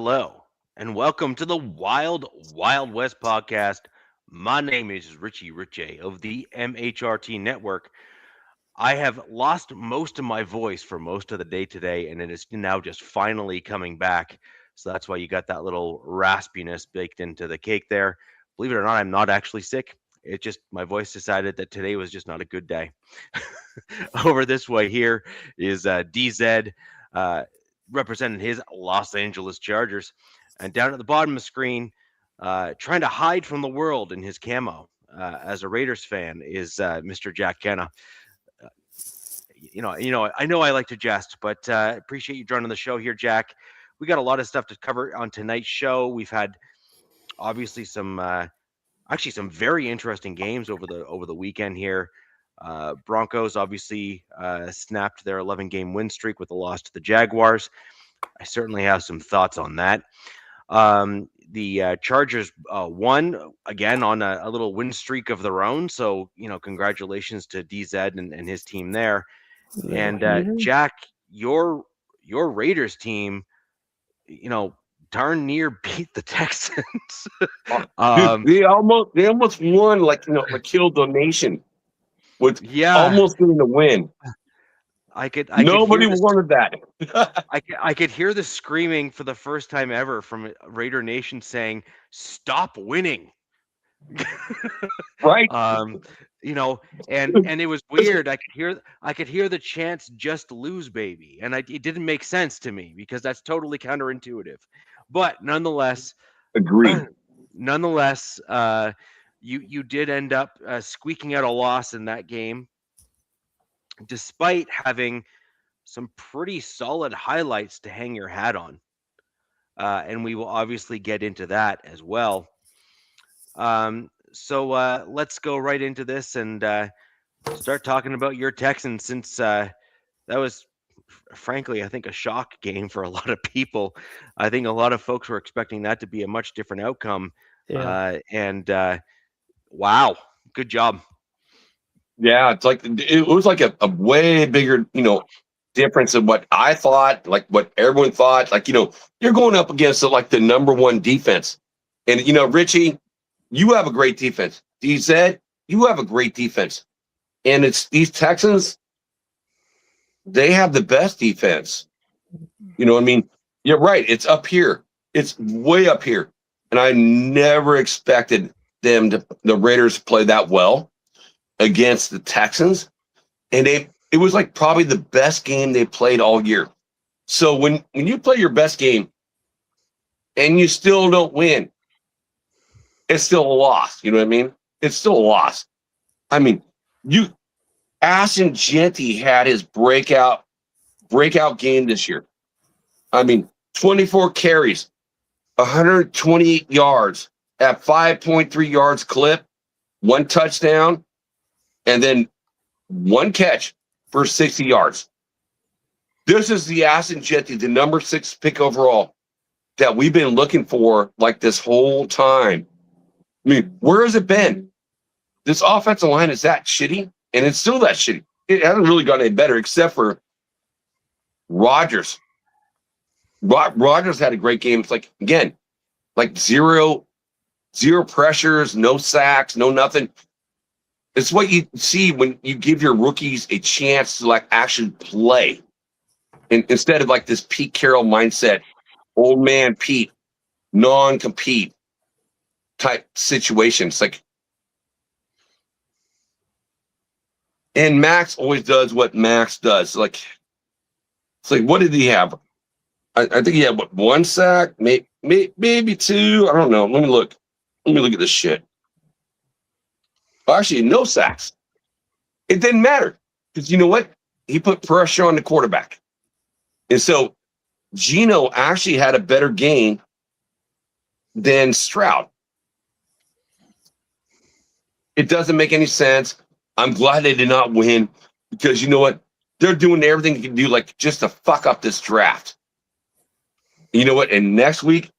hello, and welcome to the Wild Wild West podcast. My name is Richie Riche of the MHRT Network. I have lost most of my voice for most of the day today, and it is now just finally coming back. So that's why you got that little raspiness baked into the cake there. Believe it or not, I'm not actually sick. It just, my voice decided that today was just not a good day. Over this way here is DZ. Uh, Representing his Los Angeles Chargers. And down at the bottom of the screen, trying to hide from the world in his camo as a Raiders fan, is Mr. Jack Kenna. I know I like to jest, but appreciate you joining the show here, Jack. We got a lot of stuff to cover on tonight's show. We've had obviously some very interesting games over the weekend here. Broncos obviously snapped their 11-game win streak with a loss to the Jaguars. I certainly have some thoughts on that. The Chargers won again on a little win streak of their own. So, congratulations to DZ and his team there. And Jack, your Raiders team, darn near beat the Texans. Dude, they almost won, like killed the nation with almost getting the win. Nobody wanted that. I could hear the screaming for the first time ever from Raider Nation saying, "Stop winning." Right. And it was weird. I could hear the chants, "Just lose, baby," and it didn't make sense to me because that's totally counterintuitive. But nonetheless, agreed. Nonetheless, you did end up squeaking out a loss in that game, despite having some pretty solid highlights to hang your hat on. And we will obviously get into that as well. So let's go right into this and start talking about your Texans, since that was, frankly, I think a shock game for a lot of people. I think a lot of folks were expecting that to be a much different outcome. Yeah. Wow, good job. Yeah, it was like a way bigger, difference of what I thought, like what everyone thought. Like, you're going up against the number one defense. And, Richie, you have a great defense. DZ, you have a great defense. And it's these Texans, they have the best defense. You're right. It's up here. It's way up here. And I never expected the Raiders to play that well against the Texans. And it was like probably the best game they played all year. So when you play your best game and you still don't win, it's still a loss. You know what I mean? It's still a loss. I mean, Ashton Jeanty had his breakout game this year. I mean, 24 carries, 128 yards at 5.3 yards clip, 1 touchdown, and then 1 catch for 60 yards. This is the Ashton Jeanty, the number 6 pick overall that we've been looking for like this whole time. I mean, where has it been? This offensive line is that shitty, and it's still that shitty. It hasn't really gotten any better except for Rodgers. Rodgers had a great game. It's like zero pressures, no sacks, no nothing. It's what you see when you give your rookies a chance to actually play, and instead of this Pete Carroll mindset, old man Pete, non-compete type situation. And Max always does what Max does. What did he have? I think he had 1 sack, maybe 2. I don't know. Let me look at this shit. Actually, no sacks. It didn't matter because you know what? He put pressure on the quarterback. And so Geno actually had a better game than Stroud. It doesn't make any sense. I'm glad they did not win because you know what? They're doing everything they can do just to fuck up this draft. You know what? And next week,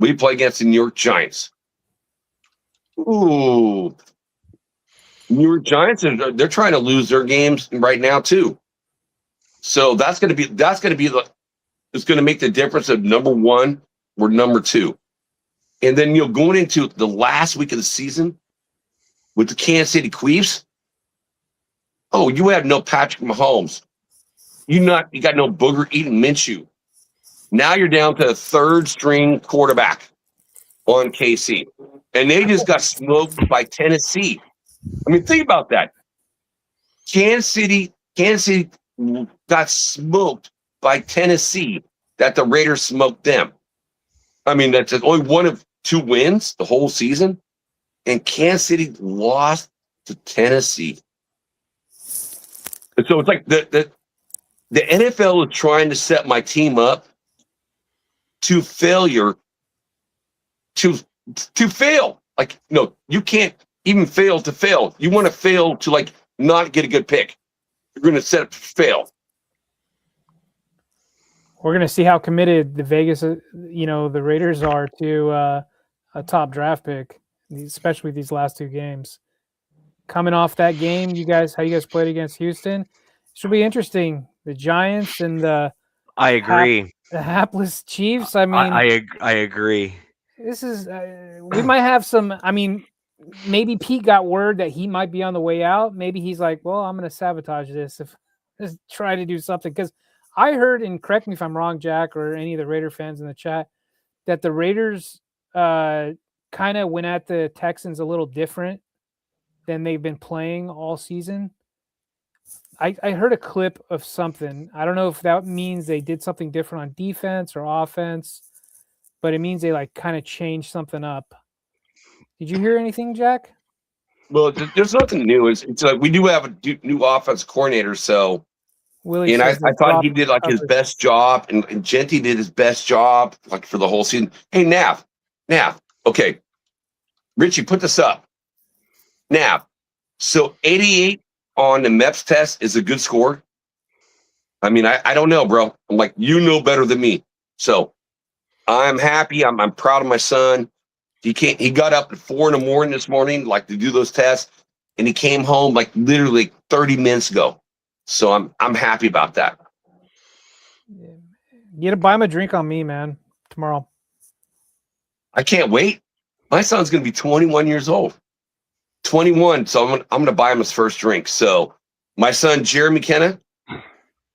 we play against the New York Giants. Ooh. New York Giants, they're trying to lose their games right now too. So it's going to make the difference of number 1 we're number 2. And then, going into the last week of the season with the Kansas City Chiefs, you have no Patrick Mahomes. You got no booger eating Minshew. Now you're down to a 3rd string quarterback on KC. And they just got smoked by Tennessee. I mean, think about that. Kansas City got smoked by Tennessee that the Raiders smoked them. I mean, that's only one of 2 wins the whole season. And Kansas City lost to Tennessee. And so it's like the NFL is trying to set my team up to failure, to fail. Like, you can't even fail to fail. You want to fail to, like, not get a good pick. You're going to set up to fail. We're going to see how committed the Vegas, the Raiders are to a top draft pick, especially these last 2 games. Coming off that game, how you guys played against Houston, should be interesting. The Giants and the the hapless Chiefs. I mean, I agree. This is we might have some. I mean, maybe Pete got word that he might be on the way out. Maybe he's like, well, I'm going to sabotage this just try to do something. Because I heard, and correct me if I'm wrong, Jack, or any of the Raider fans in the chat, that the Raiders kind of went at the Texans a little different than they've been playing all season. I heard a clip of something. I don't know if that means they did something different on defense or offense, but it means they like kind of changed something up. Did you hear anything, Jack? Well, there's nothing new. It's like we do have a new offense coordinator, so Willie, and I thought he did like his best job, and Genty did his best job like for the whole season. Hey, Nav, okay, Richie, put this up. Nav, so 88 on the MEPS test is a good score. I mean, I don't know, bro. I'm like, better than me. So I'm happy. I'm proud of my son. He got up at 4 a.m. this morning, like to do those tests, and he came home like literally 30 minutes ago. So I'm happy about that. You got to buy him a drink on me, man, tomorrow. I can't wait. My son's going to be 21 years old. 21, so I'm going to buy him his first drink. So my son, Jeremy Kenna,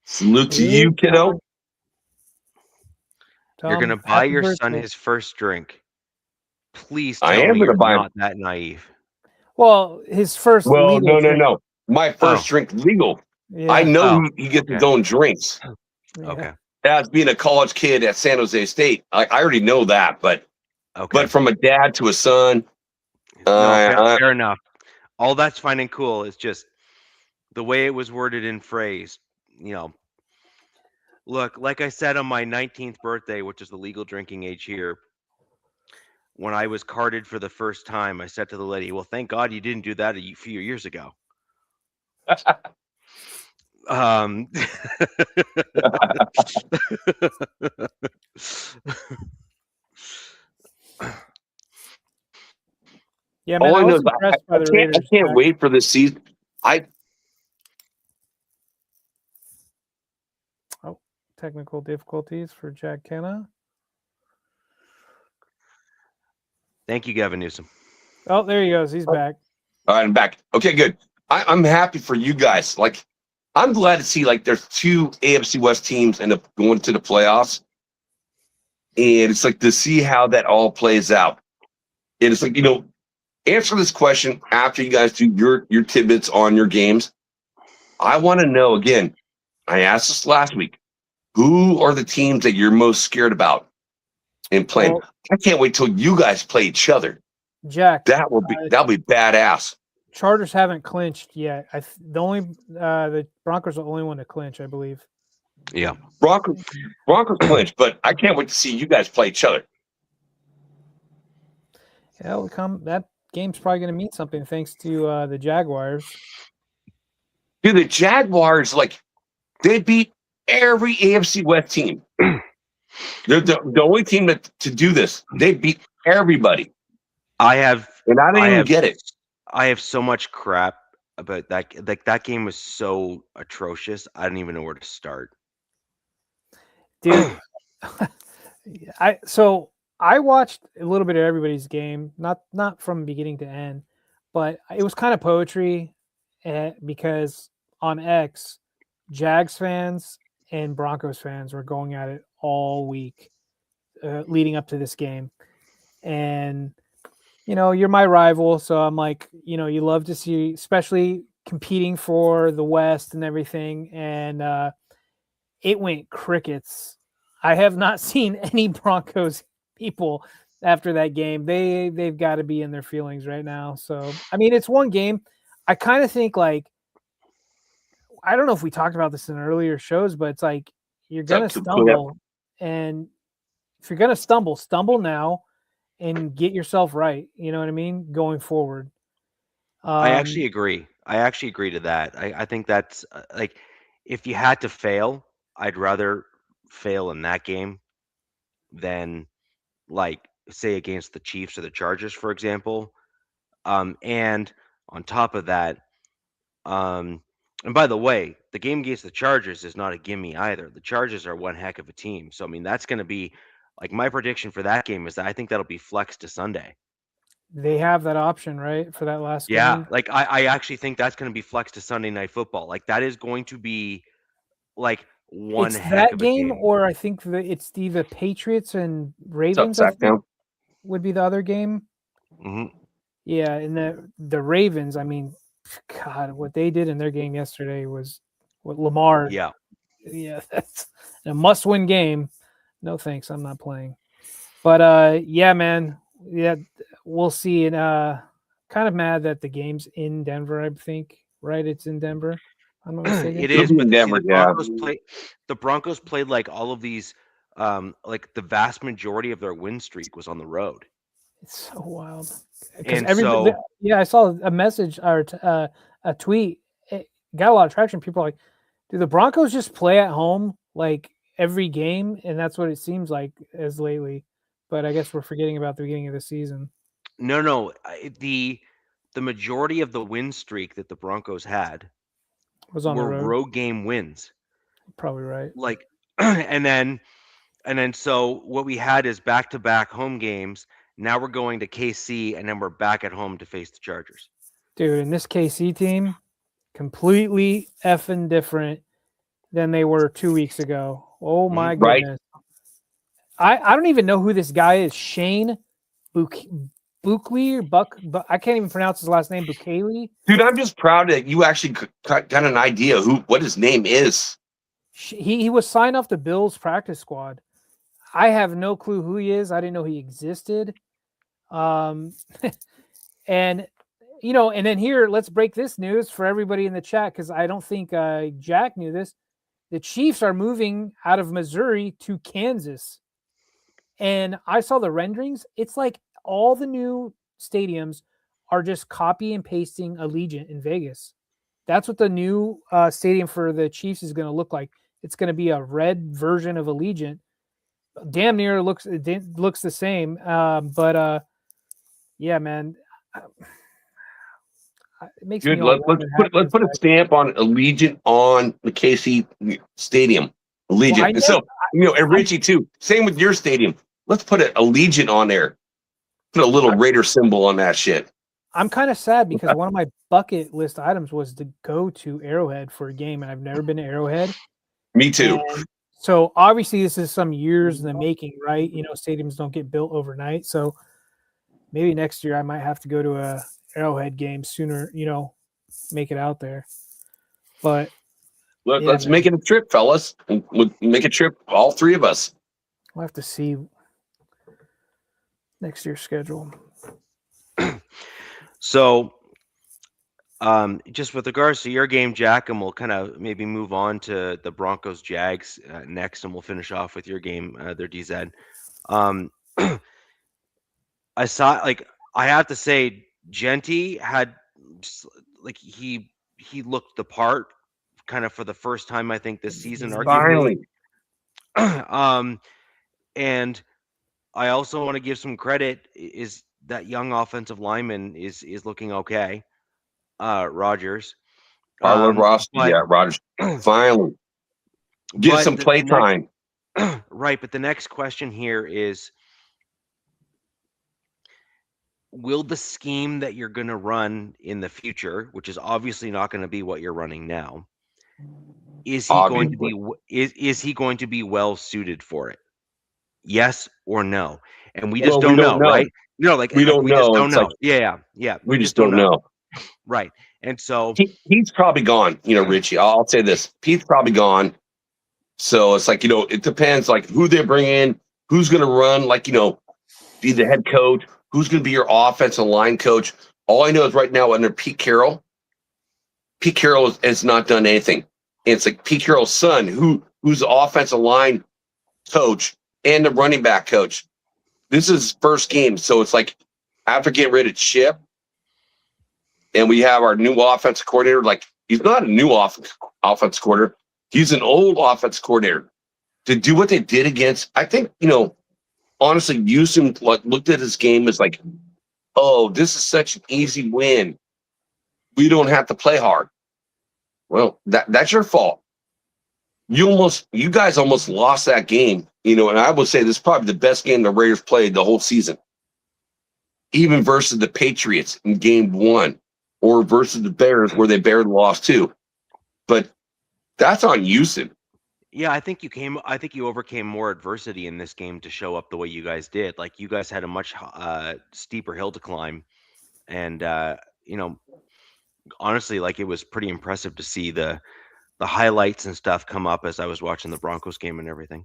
salute to you, kiddo. You're going to buy your son his first drink. Please tell me you're not that naive. Well, his first legal drink. No. My first drink legal. Yeah. I know he gets his own drinks. Okay. As being a college kid at San Jose State, I already know that, but from a dad to a son, fair enough. All that's fine and cool. It's just the way it was worded and phrased. Look, like I said on my 19th birthday, which is the legal drinking age here, when I was carded for the first time, I said to the lady, well, thank God you didn't do that a few years ago. Yeah, man, I was impressed by the Raiders. I can't wait for this season. Technical difficulties for Jack Kenna. Thank you, Gavin Newsom. Oh, there he goes. He's back. All right, I'm back. Okay, good. I'm happy for you guys. Like, I'm glad to see like there's 2 AFC West teams end up going to the playoffs, and it's like to see how that all plays out. And it's like, answer this question after you guys do your tidbits on your games. I want to know again. I asked this last week. Who are the teams that you're most scared about in playing? Well, I can't wait till you guys play each other. Jack, that'll be badass. Chargers haven't clinched yet. The Broncos are the only one to clinch, I believe. Yeah, Broncos clinched, but I can't wait to see you guys play each other. Yeah, that game's probably going to mean something thanks to the Jaguars. Dude, the Jaguars, like, they beat every AFC West team. They're the only team to do this. They beat everybody. I don't even get it. I have so much crap about that. Like, that game was so atrocious. I don't even know where to start. Dude, so I watched a little bit of everybody's game, not from beginning to end, but it was kind of poetry because on X, Jags fans and Broncos fans were going at it all week leading up to this game. And, you're my rival. So I'm like, you love to see, especially competing for the West and everything. And it went crickets. I have not seen any Broncos people after that game. They've got to be in their feelings right now. So, I mean, it's one game. I kind of think like, I don't know if we talked about this in earlier shows, but it's like you're going to stumble. And if you're going to stumble now and get yourself right. You know what I mean? Going forward. I actually agree. I actually agree to that. I think that's like, if you had to fail, I'd rather fail in that game than, like, say against the Chiefs or the Chargers, for example. And on top of that, and by the way, the game against the Chargers is not a gimme either. The Chargers are one heck of a team. So I mean, that's going to be like, my prediction for that game is that I think that'll be flexed to Sunday. They have that option, right, for that last Yeah, game. like I actually think that's going to be flexed to Sunday Night Football. Like, that is going to be like one It's heck that of a game, game. or I think it's the Patriots and Ravens. What's up, I think would be the other game. Mm-hmm. Yeah, and the Ravens. I mean, God, what they did in their game yesterday was what Lamar. Yeah, That's a must-win game. No thanks, I'm not playing. But yeah, man, yeah, we'll see. And kind of mad that the game's in Denver. I think, right? It's in Denver. I'm not mistaken. it is. But Denver, the Broncos played like all of these. Like, the vast majority of their win streak was on the road. It's so wild. And so, yeah, I saw a message or a tweet. It got a lot of traction. People are like, do the Broncos just play at home like every game? And that's what it seems like as lately. But I guess we're forgetting about the beginning of the season. No. The majority of the win streak that the Broncos had Was on the were road. road game wins. Probably right. Like, and then so what we had is back-to-back home games. Now we're going to KC, and then we're back at home to face the Chargers. Dude, and this KC team, completely effing different than they were 2 weeks ago. Oh my goodness. I don't even know who this guy is. Shane Buckley or Buck, but I can't even pronounce his last name. Buckley. Dude, I'm just proud that you actually got an idea what his name is. He was signed off the Bills practice squad. I have no clue who he is. I didn't know he existed. And and then here, let's break this news for everybody in the chat, because I don't think Jack knew this. The Chiefs are moving out of Missouri to Kansas. And I saw the renderings. It's like all the new stadiums are just copy and pasting Allegiant in Vegas. That's what the new stadium for the Chiefs is going to look like. It's going to be a red version of Allegiant. Damn near looks the same. But yeah, man, it makes me. Let's put a stamp on Allegiant on the KC Stadium. Allegiant. Well, and Richie too. Same with your stadium. Let's put an Allegiant on there. Put a little Raider symbol on that shit. I'm kind of sad because one of my bucket list items was to go to Arrowhead for a game, and I've never been to Arrowhead. Me too. And so obviously this is some years in the making, right? Stadiums don't get built overnight. So maybe next year I might have to go to a Arrowhead game sooner, make it out there. But let's make it a trip, fellas. We'll make a trip, all three of us. We'll have to see next year's schedule. So, just with regards to your game, Jack, and we'll kind of maybe move on to the Broncos Jags next, and we'll finish off with your game, their DZ. I saw, like, I have to say, Genty had, like, he looked the part kind of for the first time, I think, this season, arguably. And I also want to give some credit, is that young offensive lineman is looking okay. Rogers. Rogers. Finally. Get some play time. Right, but the next question here is, will the scheme that you're going to run in the future, which is obviously not going to be what you're running now, is he going to Obviously. be is he going to be well suited for it? Yes or no? And we just Well, we don't don't know, know. right? No, like We don't we just know. don't It's like know. Yeah. we We just just don't don't know. know. Right. And so He's probably gone. Richie. I'll say this: Pete's probably gone. So it's like it depends, like who they bring in, who's going to run, like be the head coach, who's going to be your offensive line coach. All I know is right now under Pete Carroll has not done anything. And it's like Pete Carroll's son, who's the offensive line coach and the running back coach. This is his first game, so it's like after getting rid of Chip, and we have our new offensive coordinator. Like he's not a new offensive coordinator; he's an old offensive coordinator. To do what they did against, I think honestly, Houston looked at his game as like, oh, this is such an easy win. We don't have to play hard. Well, that's your fault. You guys almost lost that game, and I would say this is probably the best game the Raiders played the whole season. Even versus the Patriots in game 1, or versus the Bears where they barely lost 2. But that's on Houston. yeah, I think you overcame more adversity in this game to show up the way you guys did. Like you guys had a much steeper hill to climb, and honestly, like it was pretty impressive to see the highlights and stuff come up as I was watching the Broncos game and everything.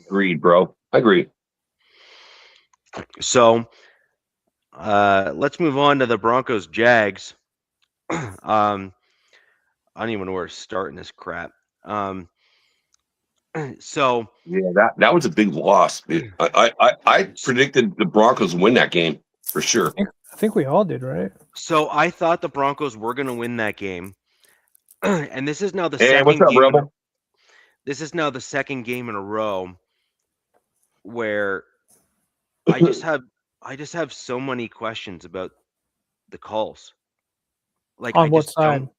Agreed, bro. I agree. So let's move on to the Broncos Jags. I don't even know where to start in this crap. So Yeah, that was a big loss. I predicted the Broncos win that game for sure. I think we all did, right? So I thought the Broncos were going to win that game, and this is now the Hey, second what's up, game. Rebel? This is now the second game in a row where I just have so many questions about the calls. Like On I what just side? don't,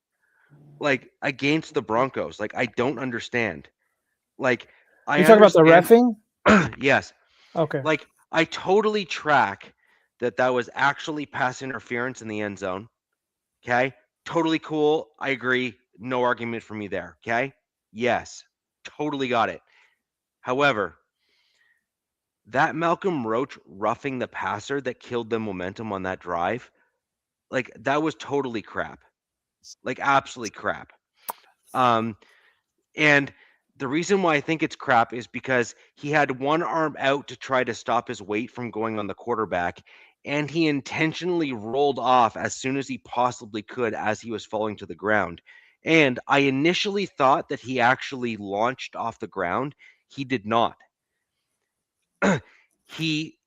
like against the Broncos. Like I don't understand. Like I You talking about the understand- reffing? Yes. Okay. Like I totally track that was actually pass interference in the end zone. Okay? Totally cool. I agree. No argument for me there. Okay? Yes. Totally got it. However, that Malcolm Roach roughing the passer that killed the momentum on that drive, like that was totally crap. Like absolutely crap. And the reason why I think it's crap is because he had one arm out to try to stop his weight from going on the quarterback, and he intentionally rolled off as soon as he possibly could as he was falling to the ground. And I initially thought that he actually launched off the ground. He did not. he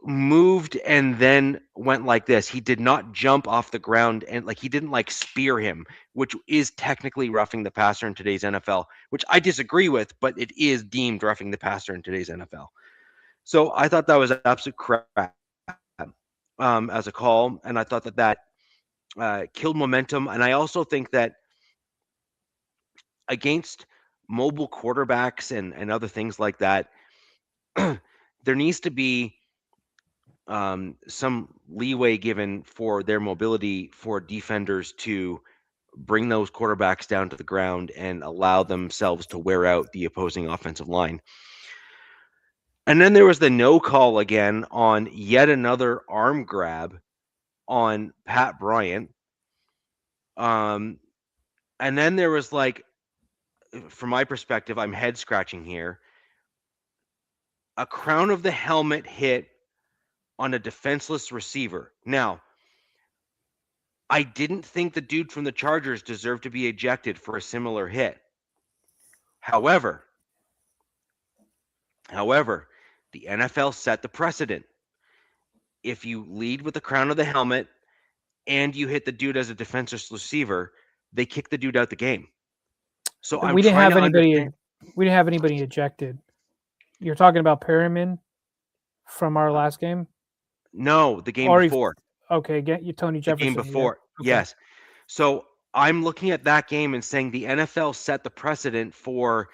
moved and then went like this. He did not jump off the ground, and like he didn't like spear him, which is technically roughing the passer in today's NFL, which I disagree with, but it is deemed roughing the passer in today's NFL. So I thought that was absolute crap as a call, and I thought that killed momentum. And I also think that against mobile quarterbacks and other things like that, there needs to be some leeway given for their mobility for defenders to bring those quarterbacks down to the ground and allow themselves to wear out the opposing offensive line. And then there was the no call again on yet another arm grab on Pat Bryant. And then there was like, from my perspective, I'm head scratching here. A crown of the helmet hit on a defenseless receiver. Now, I didn't think the dude from the Chargers deserved to be ejected for a similar hit. However, the NFL set the precedent. If you lead with the crown of the helmet and you hit the dude as a defenseless receiver, they kick the dude out the game. So I'm we didn't trying have to anybody. understand. We didn't have anybody ejected. You're talking about Perriman from our last game? No, the game Or before. Okay, get you Tony The Jefferson. game before. Yeah. Okay. Yes. So I'm looking at that game and saying the NFL set the precedent for,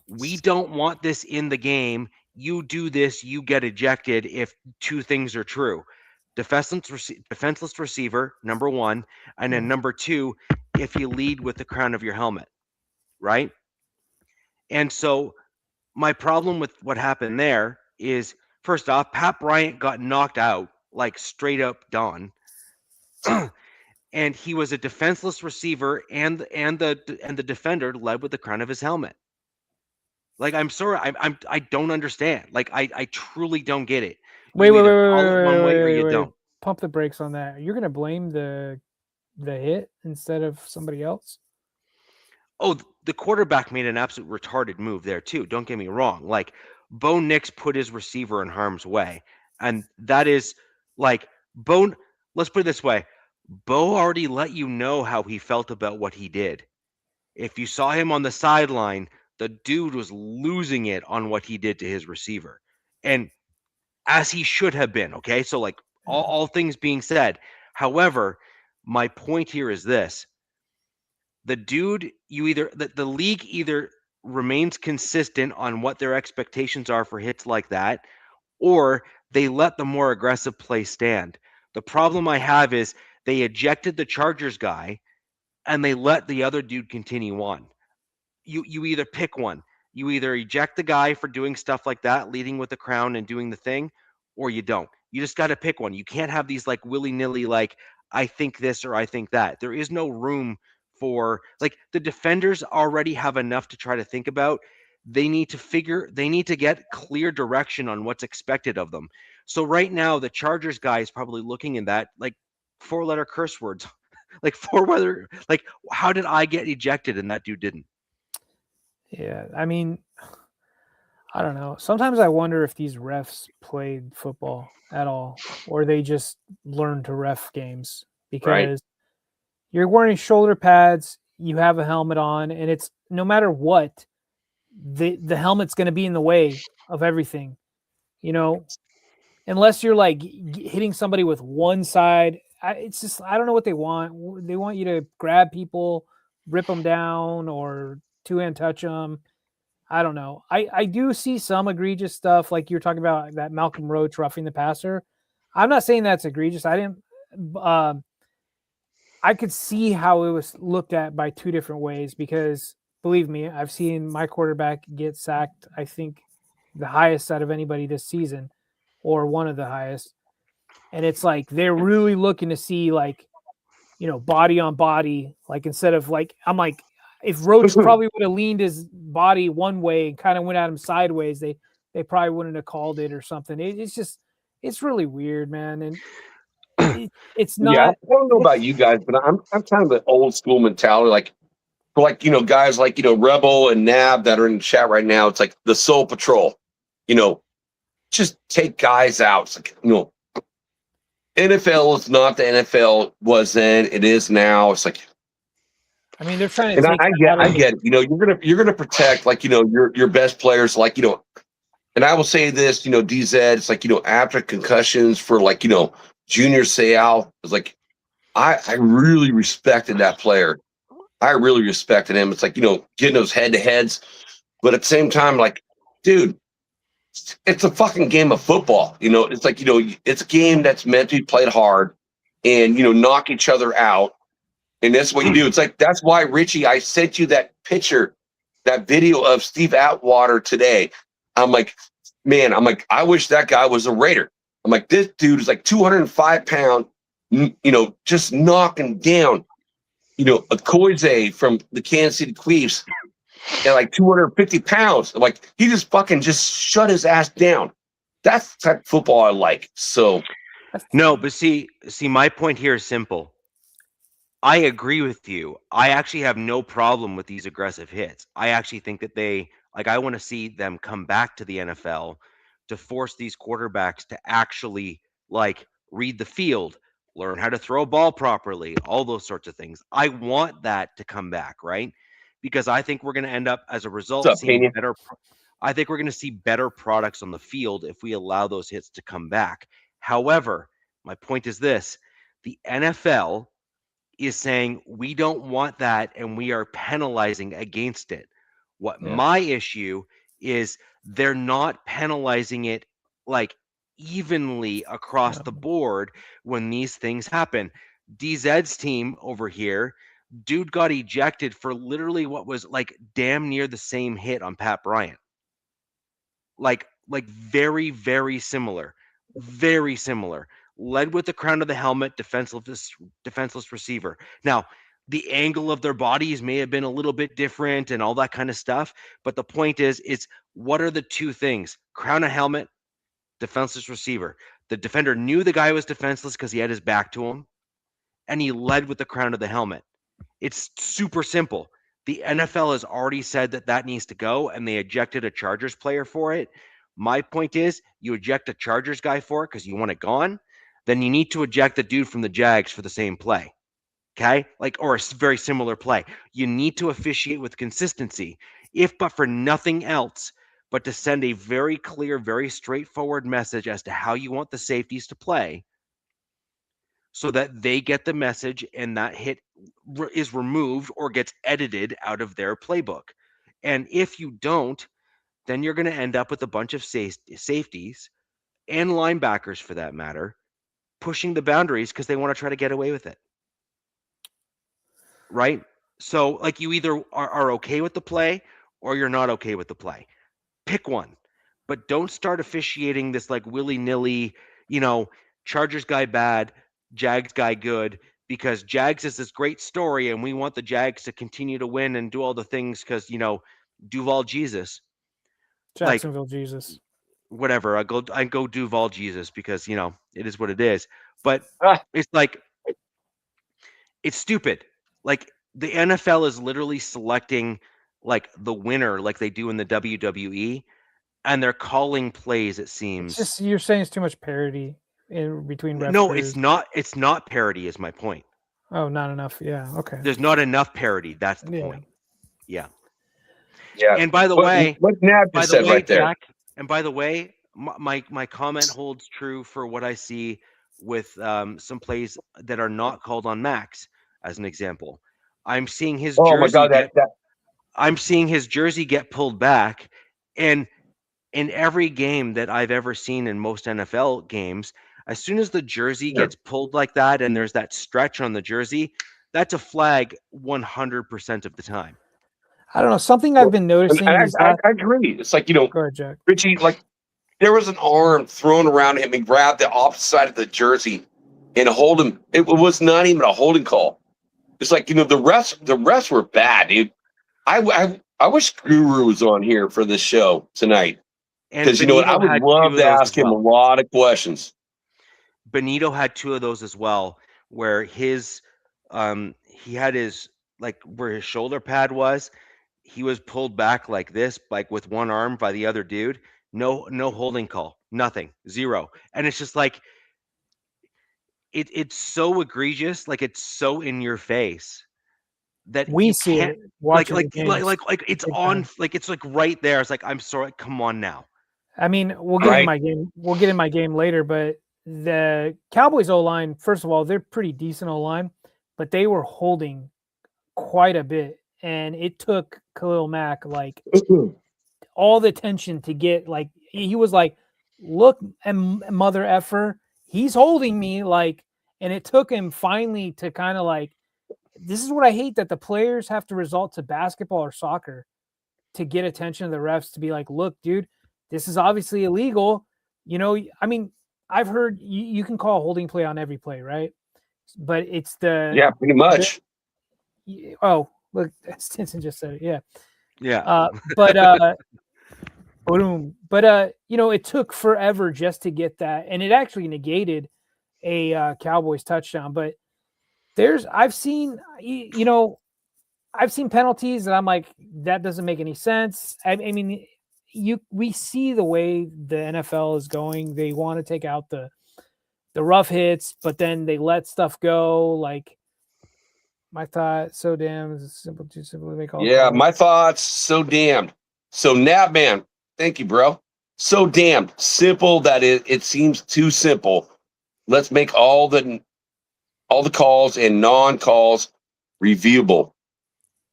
we don't want this in the game. you do this, you get ejected if two things are true. Defenseless receiver, number one, and then number two, if you lead with the crown of your helmet, right? And so my problem with what happened there is, first off, Pat Bryant got knocked out, like straight up done. And he was a defenseless receiver, and the defender led with the crown of his helmet. Like, I'm sorry, I don't understand. Like, I truly don't get it. Wait, You wait, wait, either wait, call it wait, one way wait, or wait, you wait. don't. Pump the brakes on that. You're gonna blame the hit instead of somebody else? Oh, the quarterback made an absolute retarded move there too. Don't get me wrong. Like, Bo Nix put his receiver in harm's way, and that is like Bo. Let's put it this way: Bo already let you know how he felt about what he did. If you saw him on the sideline, the dude was losing it on what he did to his receiver, and as he should have been. Okay, so like all things being said, however, my point here is this: the dude, the league either remains consistent on what their expectations are for hits like that, or they let the more aggressive play stand. The problem I have is they ejected the Chargers guy and they let the other dude continue on. You either pick one. You either eject the guy for doing stuff like that, leading with the crown and doing the thing, or you don't. You just got to pick one. You can't have these like willy-nilly, like, I think this or I think that. There is no room for, like, the defenders already have enough to try to think about. They need to get clear direction on what's expected of them. So right now the Chargers guy is probably looking in that, like, four-letter curse words. Like, like, how did I get ejected and that dude didn't? Yeah, I mean, I don't know. Sometimes I wonder if these refs played football at all, or they just learned to ref games, Right. because you're wearing shoulder pads, you have a helmet on, and it's no matter what, the helmet's going to be in the way of everything, you know, unless you're like hitting somebody with one side. It's just, I don't know what they want. They want you to grab people, rip them down, or two-hand touch them. I don't know. I do see some egregious stuff, like you're talking about that Malcolm Roach roughing the passer. I'm not saying that's egregious. I didn't. I could see how it was looked at by two different ways, because believe me, I've seen my quarterback get sacked, I think the highest out of anybody this season, or one of the highest. And it's like they're really looking to see, like, body on body, like, instead of, like, I'm like, if Roach probably would have leaned his body one way and kind of went at him sideways, they probably wouldn't have called it or something. It's really weird, man. And it's not. Yeah, I don't know about you guys, but I'm kind of an old school mentality. Like, for, like, guys like, Rebel and Nab that are in the chat right now. It's like the Soul Patrol. Just take guys out. It's like, NFL is not the NFL was then. It is now. It's like, I mean, they're trying to and take. I get it. You're gonna protect, like, your best players, like, and I will say this, DZ, it's like, after concussions for, like, Junior Seau, it's like, I really respected that player. I really respected him. It's like, getting those head to heads, but at the same time, like, dude, it's a fucking game of football. It's like, it's a game that's meant to be played hard and, knock each other out. And that's what you do. It's like, that's why, Richie, I sent you that picture, that video of Steve Atwater today. I'm like, man, I wish that guy was a Raider. I'm like, this dude is like 205 pound, just knocking down, a Koizé from the Kansas City Chiefs at like 250 pounds. I'm like, he just fucking just shut his ass down. That's the type of football I like. So, No, but see, my point here is simple. I agree with you. I actually have no problem with these aggressive hits. I actually think that I want to see them come back to the NFL to force these quarterbacks to actually, like, read the field, learn how to throw a ball properly, all those sorts of things. I want that to come back, right? Because I think we're going to end up, as a result, what's up, seeing Pena? better. I think we're going to see better products on the field if we allow those hits to come back. However, my point is this: the NFL is saying we don't want that and we are penalizing against it. What Yeah. my issue is, they're not penalizing it like evenly across the board when these things happen. DZ's team over here, dude got ejected for literally what was like damn near the same hit on Pat Bryant. Like very, very similar. Very similar. Led with the crown of the helmet, defenseless receiver. Now, the angle of their bodies may have been a little bit different and all that kind of stuff, but the point is what are the two things? Crown of helmet, defenseless receiver. The defender knew the guy was defenseless because he had his back to him, and he led with the crown of the helmet. It's super simple. The NFL has already said that needs to go, and they ejected a Chargers player for it. My point is, you eject a Chargers guy for it because you want it gone, then you need to eject the dude from the Jags for the same play. Okay? Or a very similar play. You need to officiate with consistency, if but for nothing else, but to send a very clear, very straightforward message as to how you want the safeties to play, so that they get the message and that hit is removed or gets edited out of their playbook. And if you don't, then you're going to end up with a bunch of safeties and linebackers, for that matter, pushing the boundaries because they want to try to get away with it. Right? So, like, you either are okay with the play or you're not okay with the play. Pick one. But don't start officiating this like willy-nilly, Chargers guy bad, Jags guy good, because Jags is this great story and we want the Jags to continue to win and do all the things because, Duval Jesus. Jacksonville Jesus. Whatever. I go Duval Jesus because, it is what it is. But it's like, it's stupid. Like, the NFL is literally selecting like the winner like they do in the WWE, and they're calling plays, it seems. It's just, you're saying it's too much parity in between ref No, crews. it's not. It's not parity is my point. Oh, not enough. Yeah. Okay. There's not enough parity. That's the point. Yeah. Yeah. And by the way, what Nab just said right there. Jack, and by the way, my comment holds true for what I see with some plays that are not called on Max, as an example. I'm seeing his jersey. I'm seeing his jersey get pulled back, and in every game that I've ever seen in most NFL games, as soon as the jersey gets pulled like that and there's that stretch on the jersey, that's a flag 100% of the time. I don't know. Something I've been noticing. I agree. It's like, Go ahead, Jack. Richie, like, there was an arm thrown around him and grabbed the opposite side of the jersey and hold him. It was not even a holding call. It's like, the refs were bad, dude. I wish Guru was on here for this show tonight. Because, I would love to ask him a lot of questions. Benito had two of those as well, where his he had his, like, where his shoulder pad was, he was pulled back like this, like with one arm by the other dude. No holding call, nothing, zero. And it's just like, it's so egregious, like it's so in your face that we see it. Like it's on, like it's like right there. It's like, I'm sorry, come on now. I mean, we'll get in my game. We'll get in my game later, but the Cowboys O-line, first of all, they're pretty decent O-line, but they were holding quite a bit, and it took Khalil Mack like all the attention to get, like, he was like, look, and mother effer, he's holding me, like, and it took him finally to kind of like, this is what I hate, that the players have to resort to basketball or soccer to get attention of the refs, to be like, look, dude, this is obviously illegal. I mean, I've heard you can call a holding play on every play, right? But it's pretty much. Look, Stinson just said it. Yeah. It took forever just to get that, and it actually negated a Cowboys touchdown. But I've seen penalties that I'm like, that doesn't make any sense. I mean, we see the way the NFL is going. They want to take out the rough hits, but then they let stuff go. Like, my thought, so damn simple, too simple to make all. Yeah, my thoughts, so damned. So Nab man, thank you, bro. So damned simple that it seems too simple. Let's make all the calls and non-calls reviewable.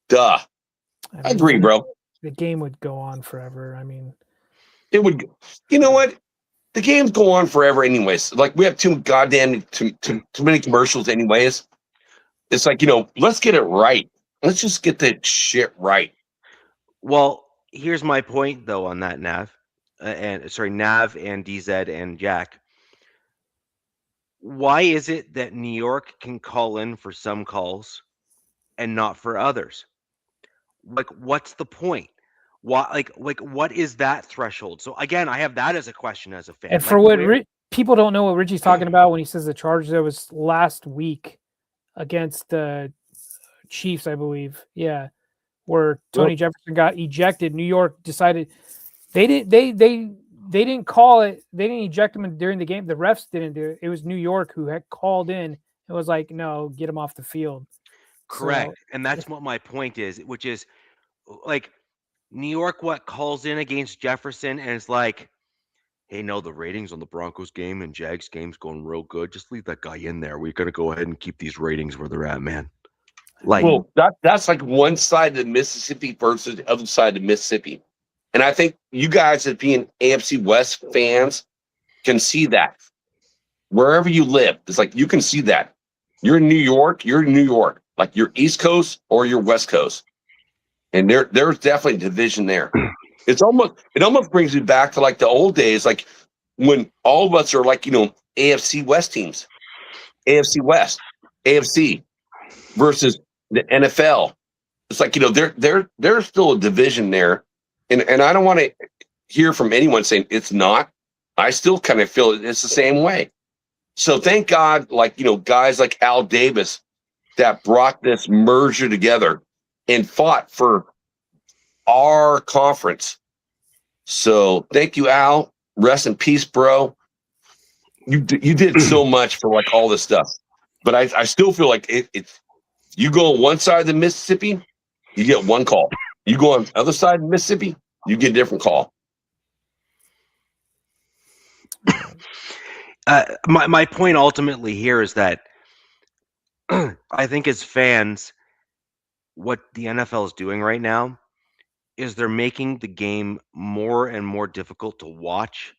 Duh. I agree, bro. The game would go on forever. I mean, It would. You know what? The games go on forever, anyways. Like we have too many commercials, anyways. It's like let's get it right. Let's just get that shit right. Well, here's my point though on that, Nav, Nav and DZ and Jack. Why is it that New York can call in for some calls and not for others? Like, what's the point? Why, like, what is that threshold? So again, I have that as a question as a fan. And for what people don't know what Richie's talking about when he says the Chargers, that was last week against the Chiefs, I believe. Yeah, where Tony Jefferson got ejected. New York decided they didn't call it. They didn't eject him during the game. The refs didn't do it. It was New York who had called in and was like, "No, get him off the field." Correct. So, And that's what my point is, which is like New York calls in against Jefferson and it's like, hey, no, the ratings on the Broncos game and Jags game's going real good. Just leave that guy in there. We're gonna go ahead and keep these ratings where they're at, man. Like, well, that's like one side of the Mississippi versus the other side of Mississippi. And I think you guys, as being AFC West fans, can see that. Wherever you live, it's like you can see that. You're in New York, like you're East Coast or you're West Coast. And there's definitely division there. It almost brings me back to like the old days, like when all of us are like, AFC West teams, AFC West, AFC versus the NFL. It's like, there's still a division there. And I don't want to hear from anyone saying it's not. I still kind of feel it's the same way. So thank God, like, guys like Al Davis that brought this merger together and fought for our conference. So thank you, Al. Rest in peace, bro. You did so much for like all this stuff. But I still feel like it's you go on one side of the Mississippi, you get one call. You go on the other side of the Mississippi, you get a different call. My point ultimately here is that I think as fans, what the NFL is doing right now is they're making the game more and more difficult to watch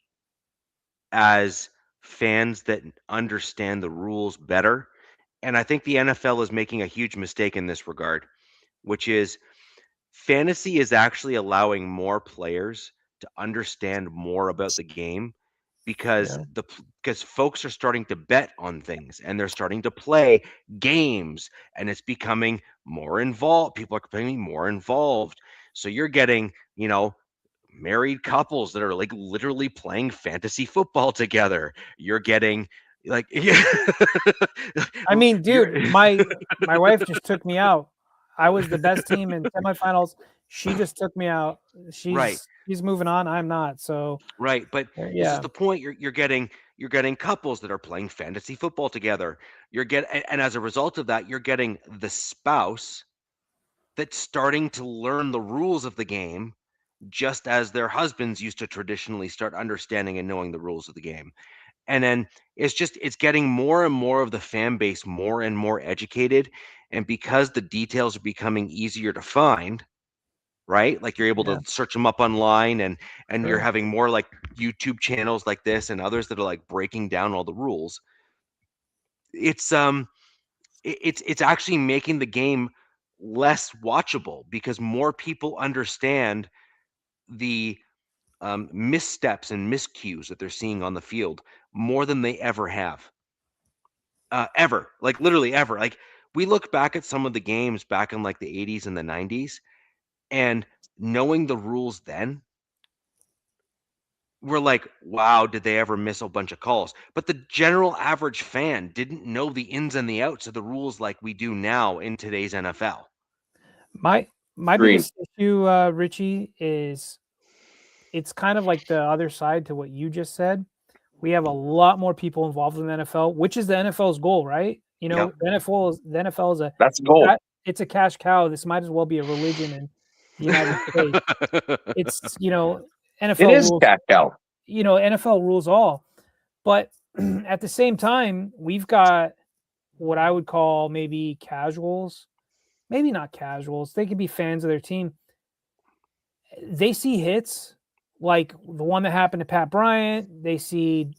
as fans that understand the rules better. And I think the NFL is making a huge mistake in this regard, which is fantasy is actually allowing more players to understand more about the game because folks are starting to bet on things and they're starting to play games and it's becoming more involved. People are becoming more involved. So you're getting, married couples that are like literally playing fantasy football together. You're getting like I mean, dude, my wife just took me out. I was the best team in semifinals. She just took me out. She's moving on. I'm not. So right, but this is the point. You're getting couples that are playing fantasy football together. And as a result of that, you're getting the spouse that's starting to learn the rules of the game, just as their husbands used to traditionally start understanding and knowing the rules of the game. And then it's getting more and more of the fan base more and more educated. And because the details are becoming easier to find, right? Like you're able to search them up online and you're having more like YouTube channels like this and others that are like breaking down all the rules. It's actually making the game less watchable because more people understand the missteps and miscues that they're seeing on the field more than they ever have. Ever. Like literally ever. Like we look back at some of the games back in like the 80s and the 90s and knowing the rules then, we're like, wow, did they ever miss a bunch of calls? But the general average fan didn't know the ins and the outs of the rules like we do now in today's NFL. My biggest issue, Richie, is it's kind of like the other side to what you just said. We have a lot more people involved in the NFL, which is the NFL's goal, right? The NFL is that's the goal. It's a cash cow. This might as well be a religion in the United States. It's NFL. It is rules, cash cow. NFL rules all, but at the same time, we've got what I would call maybe casuals, maybe not casuals. They could be fans of their team. They see hits like the one that happened to Pat Bryant. They see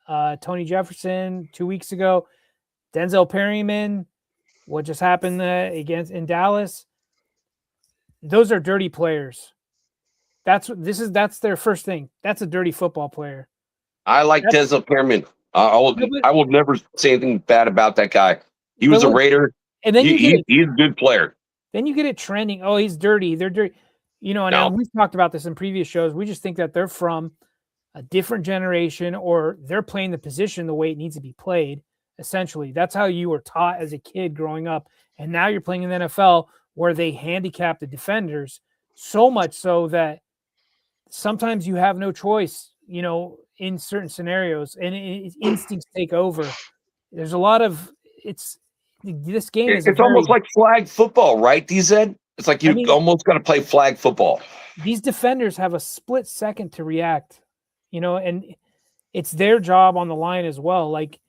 Tony Jefferson 2 weeks ago, Denzel Perryman, what just happened against in Dallas. Those are dirty players. That's their first thing. That's a dirty football player. I like Denzel Perryman. I will never say anything bad about that guy. He was a Raider. And then he's a good player. Then you get it trending. Oh, he's dirty. They're dirty. And we've talked about this in previous shows. We just think that they're from a different generation, or they're playing the position the way it needs to be played. Essentially, that's how you were taught as a kid growing up. And now you're playing in the NFL where they handicap the defenders so much so that sometimes you have no choice, in certain scenarios, and instincts take over. There's a lot of this game is almost like flag football, right, DZ? It's like you almost got to play flag football. These defenders have a split second to react, and it's their job on the line as well. Like,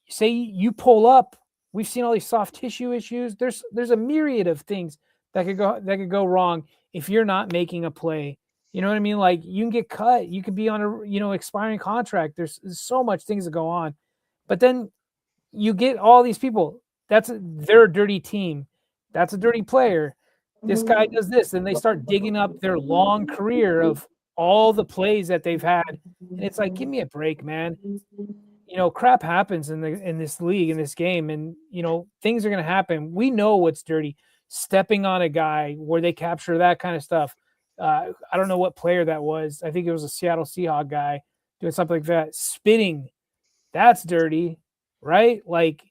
say you pull up, we've seen all these soft tissue issues. There's a myriad of things that could go wrong if you're not making a play. You know what I mean? Like, you can get cut, you could be on a expiring contract. There's so much things that go on, but then you get all these people. They're a dirty team. That's a dirty player. This guy does this, and they start digging up their long career of all the plays that they've had, and it's like, give me a break, man. Crap happens in this league, in this game, and things are going to happen. We know what's dirty. Stepping on a guy where they capture that kind of stuff. I don't know what player that was. I think it was a Seattle Seahawks guy doing something like that. Spitting, that's dirty, right? Like,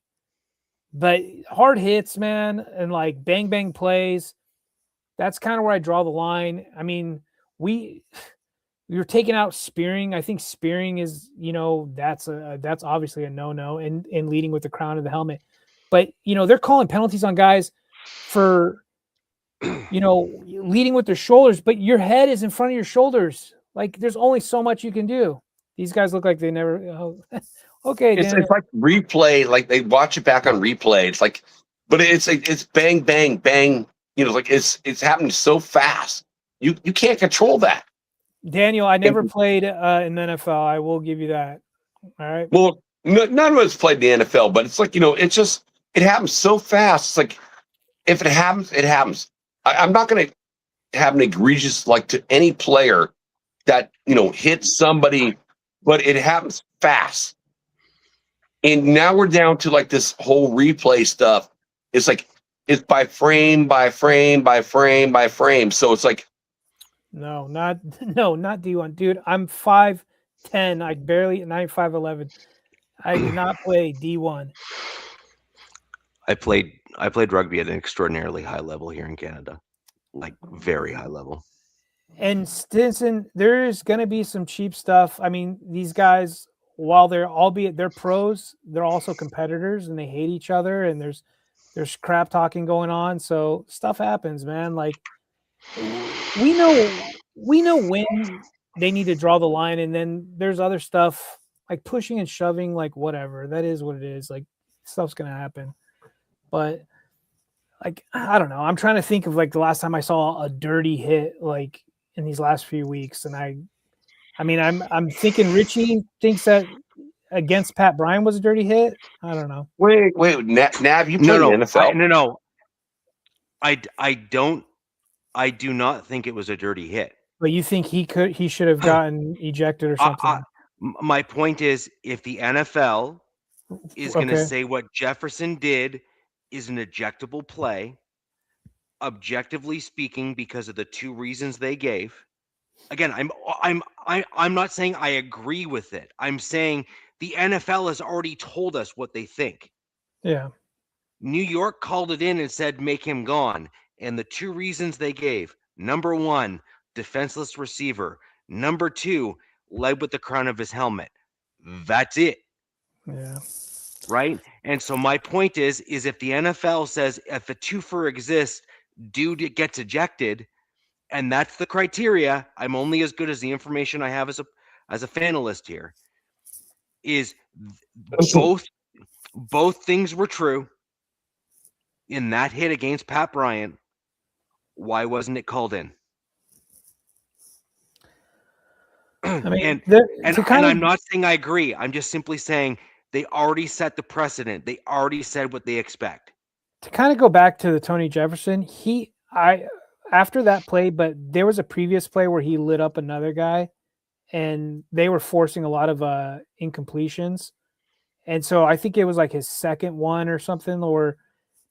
but hard hits, man, and like bang bang plays. That's kind of where I draw the line. I mean, we were taking out spearing. I think spearing is, that's obviously a no-no, and leading with the crown of the helmet. But they're calling penalties on guys for leading with their shoulders, but your head is in front of your shoulders. Like, there's only so much you can do. These guys look like they never. Okay, it's like replay. Like, they watch it back on replay. It's like, but it's bang bang bang. Like it's happening so fast. You can't control that. Daniel, I never played in the NFL. I will give you that. All right. Well, none of us played the NFL, but it's like, it happens so fast. It's like, if it happens, it happens. I'm not going to have an egregious, like, to any player that, hits somebody, but it happens fast. And now we're down to like this whole replay stuff. It's like, it's by frame by frame by frame by frame. So it's like, not D1, dude. I'm 5'10". I'm 5'11". I did not play D1. I played rugby at an extraordinarily high level here in Canada, like very high level. And Stinson, there's going to be some cheap stuff. I mean, these guys, while they're pros, they're also competitors, and they hate each other, and there's crap talking going on. So stuff happens, man. Like, we know when they need to draw the line, and then there's other stuff like pushing and shoving, like whatever. That is what it is. Like, stuff's going to happen. But like, I don't know. I'm trying to think of like the last time I saw a dirty hit, like in these last few weeks. And I'm thinking Richie thinks that against Pat Bryant was a dirty hit. I don't know. Wait, Nav, you played in the NFL? I do not think it was a dirty hit. But you think he should have gotten ejected or something? My point is, if the NFL is going to say what Jefferson did is an ejectable play, objectively speaking, because of the two reasons they gave. Again, I'm not saying I agree with it. I'm saying the NFL has already told us what they think. Yeah. New York called it in and said, make him gone. And the two reasons they gave: number one, defenseless receiver; number two, led with the crown of his helmet. That's it. Yeah. Right? And so my point is if the NFL says if a twofer exists, dude gets ejected, and that's the criteria, I'm only as good as the information I have as a fanalist here, is both things were true in that hit against Pat Bryant. Why wasn't it called in? I mean, and to and kind I'm of not saying I agree. I'm just simply saying they already set the precedent. They already said what they expect. go back to the Tony Jefferson, after that play, but there was a previous play where he lit up another guy, and they were forcing a lot of incompletions, and so I think it was like his second one or something, or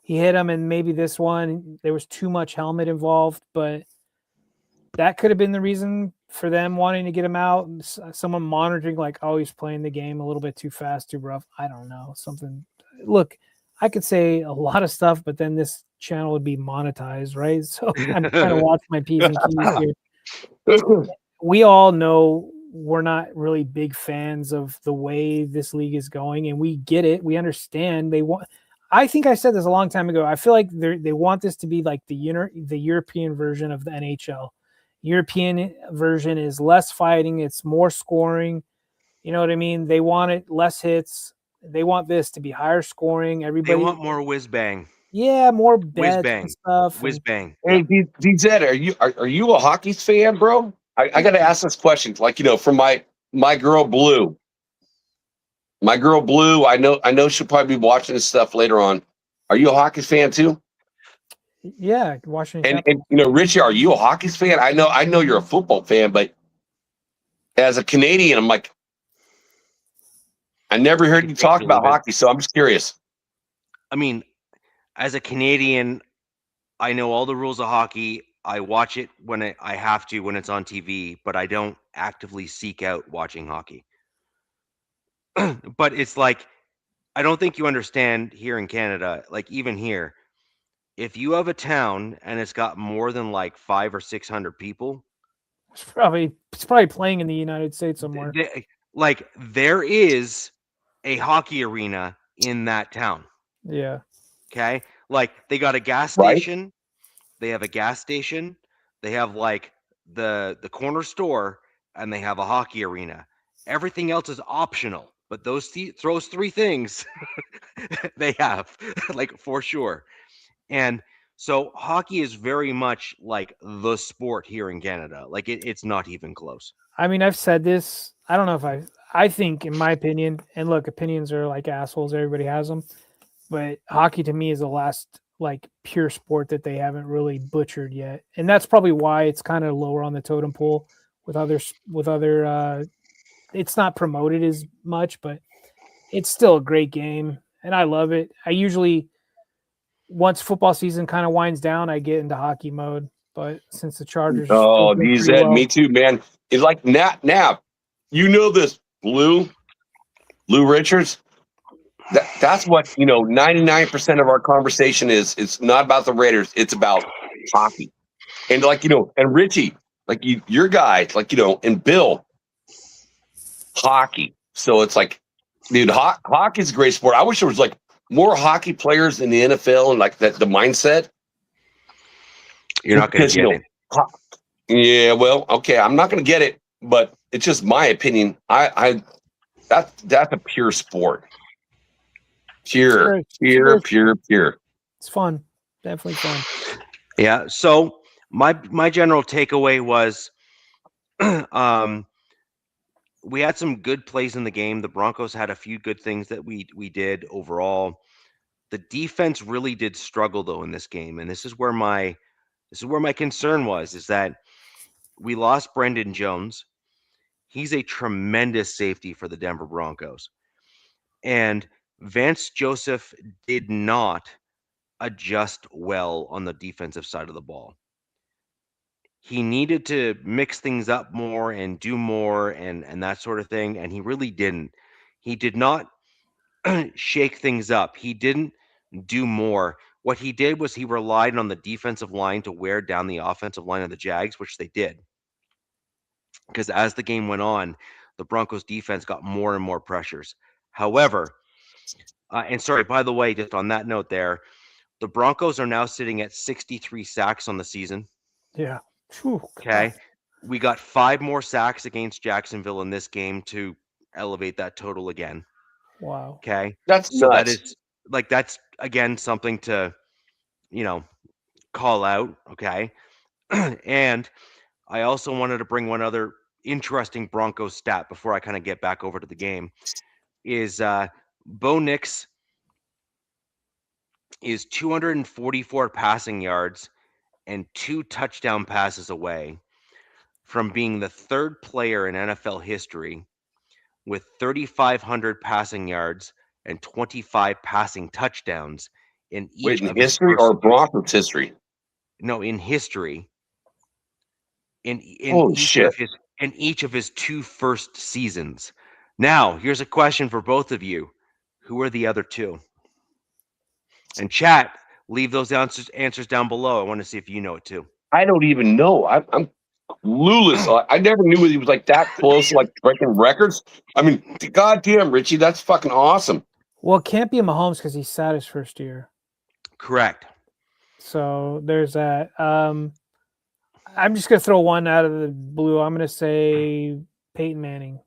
he hit him, and maybe this one there was too much helmet involved, but that could have been the reason for them wanting to get him out. Someone monitoring, like, oh, he's playing the game a little bit too fast, too rough. I don't know. Something. Look, I could say a lot of stuff, but then this channel would be monetized, right? So I'm trying to watch my P's and Q's here. We all know we're not really big fans of the way this league is going, and we get it. We understand they want. I think I said this a long time ago. I feel like they want this to be like the European version of the NHL. European version is less fighting, it's more scoring. You know what I mean? They want it less hits. They want this to be higher scoring. They Everybody, want more whiz bang, yeah, more whiz bets and bang, stuff. whiz And bang. Hey, DZ, are you a hockey fan, bro? I got to ask this question. Like, from my girl Blue. My girl Blue, I know she'll probably be watching this stuff later on. Are you a hockey fan too? yeah, Washington And Capitals. Richie, are you a hockey fan? I know you're a football fan, but as a Canadian, I'm like, I never heard you talk about hockey, so I'm just curious. I mean, as a Canadian, I know all the rules of hockey. I watch it when I have to when it's on TV, but I don't actively seek out watching hockey. But it's like I don't think you understand here in Canada, like even here, if you have a town and it's got more than like 500 or 600 people, It's probably playing in the United States somewhere. like there is a hockey arena in that town. Yeah. Okay, like they got a gas Right. station. They have a gas station. They have like the corner store, and they have a hockey arena. Everything else is optional, but those three things they have like for sure. And so hockey is very much like the sport here in Canada. Like it's not even close. I mean, I've said this. I don't know if I think, in my opinion, and look, opinions are like assholes. Everybody has them. But hockey to me is the last like pure sport that they haven't really butchered yet. And that's probably why it's kind of lower on the totem pole with other it's not promoted as much, but it's still a great game and I love it. I usually, once football season kind of winds down, I get into hockey mode. But since the Chargers are still doing pretty well, me too, man. It's like now, this Lou Richards. That's what 99% of our conversation is. It's not about the Raiders. It's about hockey, and and Richie, like your guys, and Bill, hockey. So it's like, dude, hockey is a great sport. I wish there was like more hockey players in the NFL and like that the mindset. You're not going to get it. Yeah, well, okay, I'm not going to get it, but it's just my opinion. That's a pure sport. Pure. It's fun. Definitely fun. Yeah. So my general takeaway was we had some good plays in the game. The Broncos had a few good things that we did overall. The defense really did struggle though in this game, and this is where my concern was, is that we lost Brendan Jones. He's a tremendous safety for the Denver Broncos. And Vance Joseph did not adjust well on the defensive side of the ball. He needed to mix things up more and do more and that sort of thing, and he really didn't. He did not shake things up. He didn't do more. What he did was he relied on the defensive line to wear down the offensive line of the Jags, which they did. Because as the game went on, the Broncos defense got more and more pressures. However, and sorry, by the way, just on that note there, the Broncos are now sitting at 63 sacks on the season. Yeah. Whew, okay. We got 5 more sacks against Jacksonville in this game to elevate that total again. Wow. Okay. That's so nuts. That's again something to, call out. Okay. And I also wanted to bring one other interesting Broncos stat before I kind of get back over to the game is Bo Nix is 244 passing yards and 2 touchdown passes away from being the third player in NFL history with 3,500 passing yards and 25 passing touchdowns in Wait, each in of his history first or Broncos history? no, in history. In Holy shit. each of his 2 first seasons. Now, here's a question for both of you. Who are the other 2? And chat, leave those answers down below. I want to see if you know it too. I don't even know. I'm clueless. I never knew he was like that close to like breaking records. I mean, goddamn, Richie, that's fucking awesome. Well, it can't be Mahomes because he sat his first year. Correct. So there's that. I'm just gonna throw one out of the blue. I'm gonna say Peyton Manning.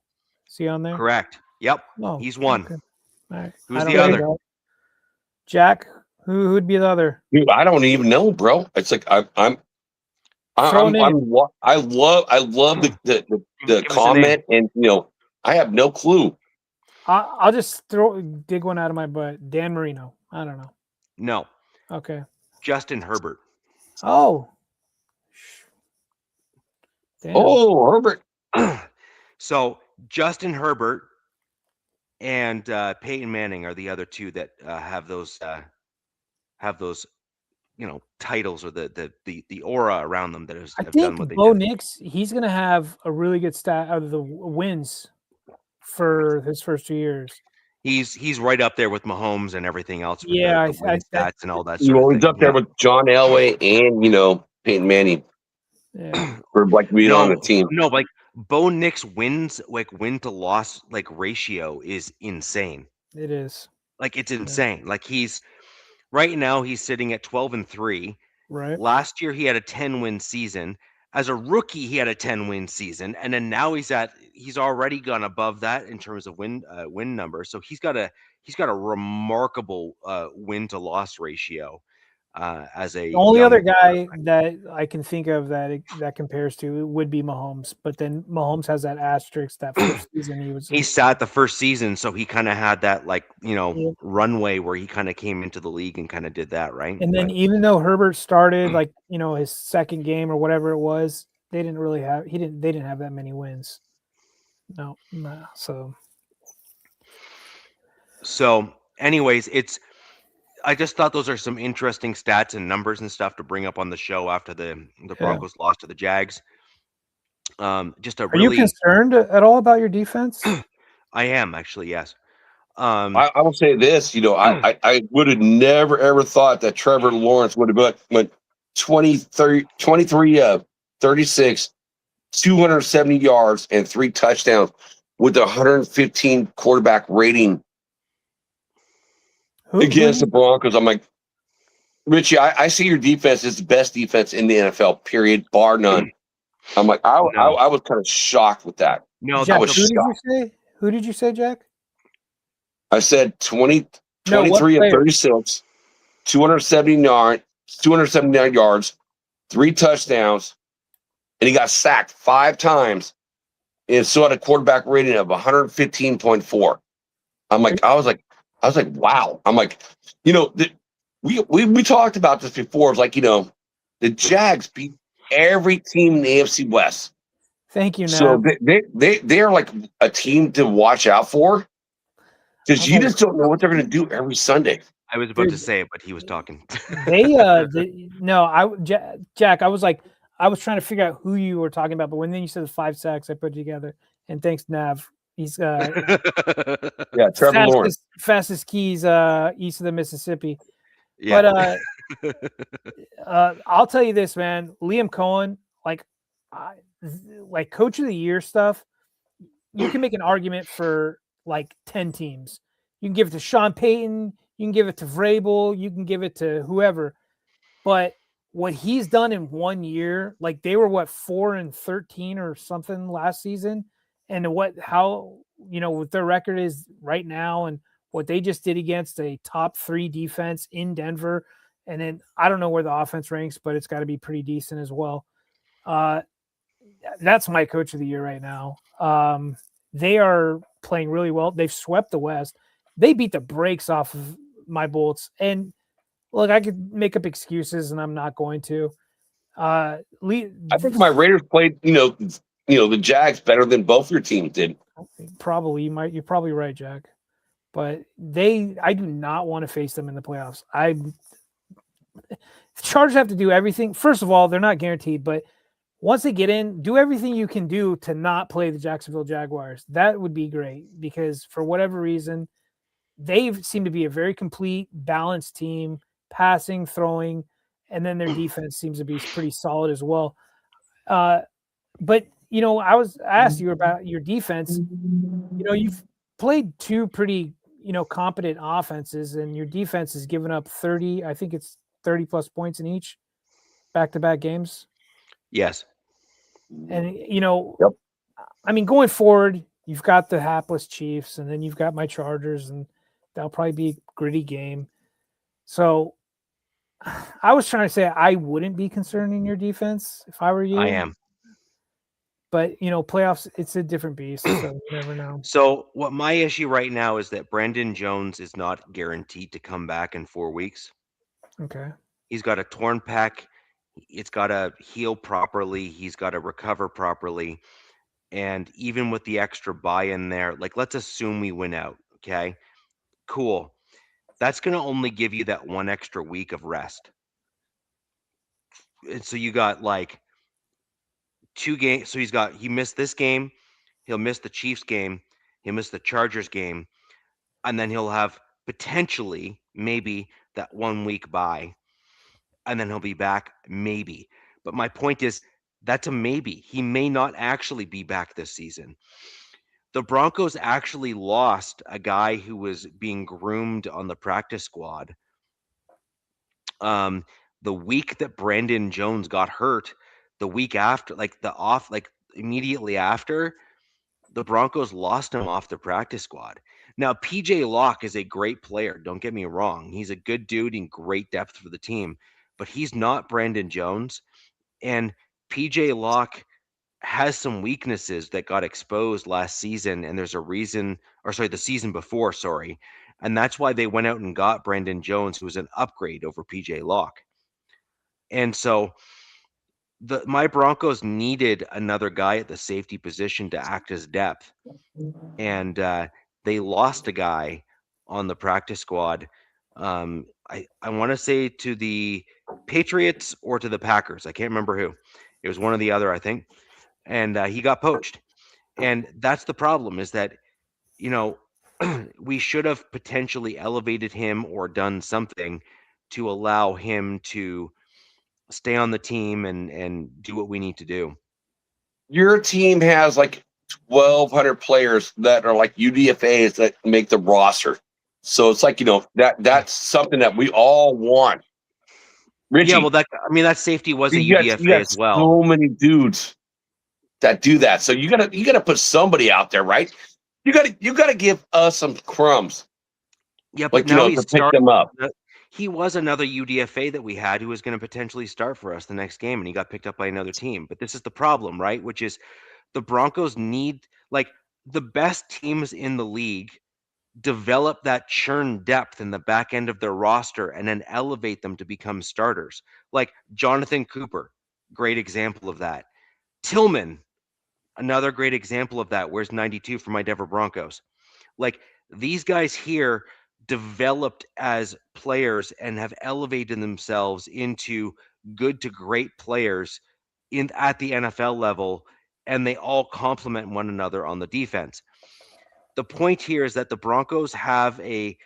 See on there? Correct. Yep. Oh, He's one. okay. All right. Who's I don't the know other? that. Jack. Who'd be the other? Dude, I don't even know, bro. It's like I love the Give us a name. comment, and I have no clue. I'll just dig one out of my butt. Dan Marino. I don't know. No. Okay. Justin Herbert. Oh. Damn. Oh, Herbert. So Justin Herbert and Peyton Manning are the other 2 that have those titles or the aura around them that have I done think what they Bo do. Nix, he's gonna have a really good stat out of the wins for his first 2 years. He's right up there with Mahomes and everything else with Yeah, the win stats and all that You sort know, of he's thing. up there with John Elway and Peyton Manning Yeah. for like being on the team. No, like Bo Nix win to loss ratio is insane. It is. Like it's insane. Like right now he's sitting at 12-3. Right. Last year he had a 10-win season. As a rookie, he had a 10-win season, and then now he's already gone above that in terms of win number. So he's got a remarkable win to loss ratio as a The only young other guy that I can think of that compares to would be Mahomes, but then Mahomes has that asterisk that first season he sat the first season, so he kind of had that Yeah. runway where he kind of came into the league and kind of did that, right? And then even though Herbert started his second game or whatever it was, they didn't have that many wins. No. So anyways, I just thought those are some interesting stats and numbers and stuff to bring up on the show after the Broncos lost to the Jags. Are you concerned at all about your defense? I am actually, yes. I will say this, I would have never ever thought that Trevor Lawrence would have went 23 36, 270 yards and 3 touchdowns with a 115 quarterback rating against the Broncos. I'm like, Richie, I see your defense is the best defense in the NFL, period, bar none. I'm like, I was kind of shocked with that. No, Jack, I was shocked. Who did you say, Jack? I said 23 of 36, 279 yards, 3 touchdowns, and he got sacked 5 times and still had a quarterback rating of 115.4. I was like, wow. I'm like, we talked about this before. It's like, the Jags beat every team in the AFC West. Thank you, Nav. So they are like a team to watch out for because you just don't know what they're going to do every Sunday. I was about to say it, but he was talking. Jack, I was trying to figure out who you were talking about, but when then you said the 5 sacks, I put it together. And thanks, Nav. He's Trevor Lawrence, fastest keys east of the Mississippi. Yeah. But I'll tell you this, man. Liam Cohen, like coach of the year stuff, you can make an argument for like 10 teams. You can give it to Sean Payton, you can give it to Vrabel, you can give it to whoever. But what he's done in 1 year, like they were 4-13 or something last season, and what their record is right now, and what they just did against a top 3 defense in Denver, and then I don't know where the offense ranks, but it's got to be pretty decent as well. that's my coach of the year right now. They are playing really well. They've swept the West. They beat the brakes off of my Bolts. And look, I could make up excuses, and I'm not going to. I think my Raiders played, the Jags better than both your teams did. Probably you're probably right, Jack. But I do not want to face them in the playoffs. The Chargers have to do everything. First of all, they're not guaranteed, but once they get in, do everything you can do to not play the Jacksonville Jaguars. That would be great because for whatever reason, they seem to be a very complete, balanced team, passing, throwing, and then their defense seems to be pretty solid as well. But I asked you about your defense. You've played two pretty, competent offenses, and your defense has given up 30. I think it's 30 plus points in each back-to-back games. Yes. And Yep. I mean, going forward, you've got the hapless Chiefs, and then you've got my Chargers, and that'll probably be a gritty game. So I was trying to say I wouldn't be concerned in your defense if I were you. I am. But playoffs, it's a different beast, so you never know. So what my issue right now is that Brandon Jones is not guaranteed to come back in 4 weeks. Okay. He's got a torn pec. It's got to heal properly. He's got to recover properly. And even with the extra buy in there, like let's assume we win out. Okay. Cool. That's going to only give you that one extra week of rest. And so you got like 2 games. So he missed this game. He'll miss the Chiefs game. He'll miss the Chargers game. And then he'll have potentially maybe that 1 week bye. And then he'll be back maybe. But my point is that's a maybe. He may not actually be back this season. The Broncos actually lost a guy who was being groomed on the practice squad. The week that Brandon Jones got hurt, the week after, immediately after, the Broncos lost him off the practice squad. Now, PJ Locke is a great player. Don't get me wrong. He's a good dude and great depth for the team, but he's not Brandon Jones. And PJ Locke has some weaknesses that got exposed last season. And there's a reason, the season before, sorry. And that's why they went out and got Brandon Jones, who was an upgrade over PJ Locke. And so my Broncos needed another guy at the safety position to act as depth. And they lost a guy on the practice squad. I want to say to the Patriots or to the Packers. I can't remember who. It was one or the other, I think. And he got poached. And that's the problem is that, we should have potentially elevated him or done something to allow him to stay on the team and do what we need to do. Your team has like 1,200 players that are like UDFAs that make the roster. So it's like, that's something that we all want. Richie, yeah, well, that safety was a UDFA as well. So many dudes that do that. So you gotta put somebody out there, right? You gotta give us some crumbs. Yeah, but now he's to pick them up. He was another UDFA that we had who was going to potentially start for us the next game, and he got picked up by another team. But this is the problem, right? Which is the Broncos need, like, the best teams in the league develop that churn depth in the back end of their roster and then elevate them to become starters. Like Jonathan Cooper, great example of that. Tillman, another great example of that. Where's 92 for my Denver Broncos? Like, these guys here developed as players and have elevated themselves into good to great players at the NFL level, and they all complement one another on the defense. The point here is that the Broncos have a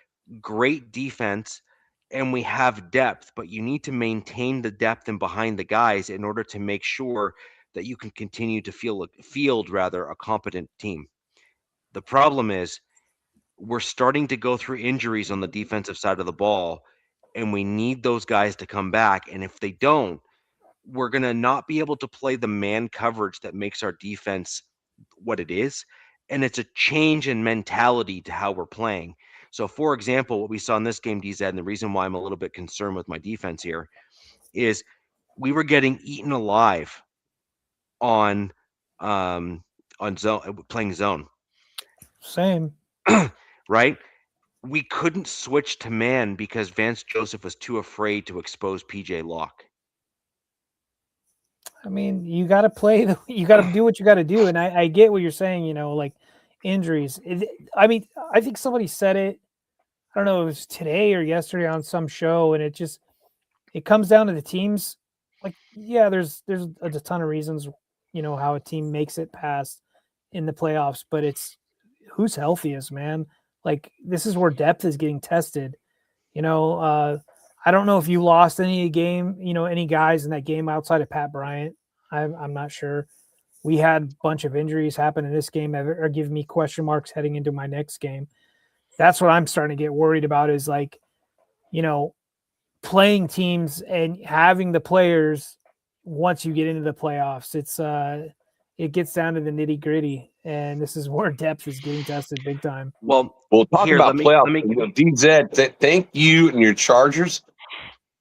great defense and we have depth, but you need to maintain the depth and behind the guys in order to make sure that you can continue to field a competent team. The problem is we're starting to go through injuries on the defensive side of the ball, and we need those guys to come back. And if they don't, we're going to not be able to play the man coverage that makes our defense what it is. And it's a change in mentality to how we're playing. So, for example, what we saw in this game, DZ, and the reason why I'm a little bit concerned with my defense here is we were getting eaten alive on on zone, playing zone, Same. right? We couldn't switch to man because Vance Joseph was too afraid to expose PJ Locke. I mean, you got to play. You got to do what you got to do. And I get what you're saying. Like injuries. I mean, I think somebody said it. I don't know. It was today or yesterday on some show, and it comes down to the teams. Like, yeah, there's a ton of reasons, how a team makes it past in the playoffs, but it's who's healthiest, man. Like, this is where depth is getting tested. I don't know if you lost any game, any guys in that game outside of Pat Bryant. I'm not sure. We had a bunch of injuries happen in this game that are giving me question marks heading into my next game. That's what I'm starting to get worried about is like, playing teams and having the players once you get into the playoffs. It gets down to the nitty gritty, and this is where depth is getting tested big time. Well, talk here, about let playoffs. me DZ, thank you and your Chargers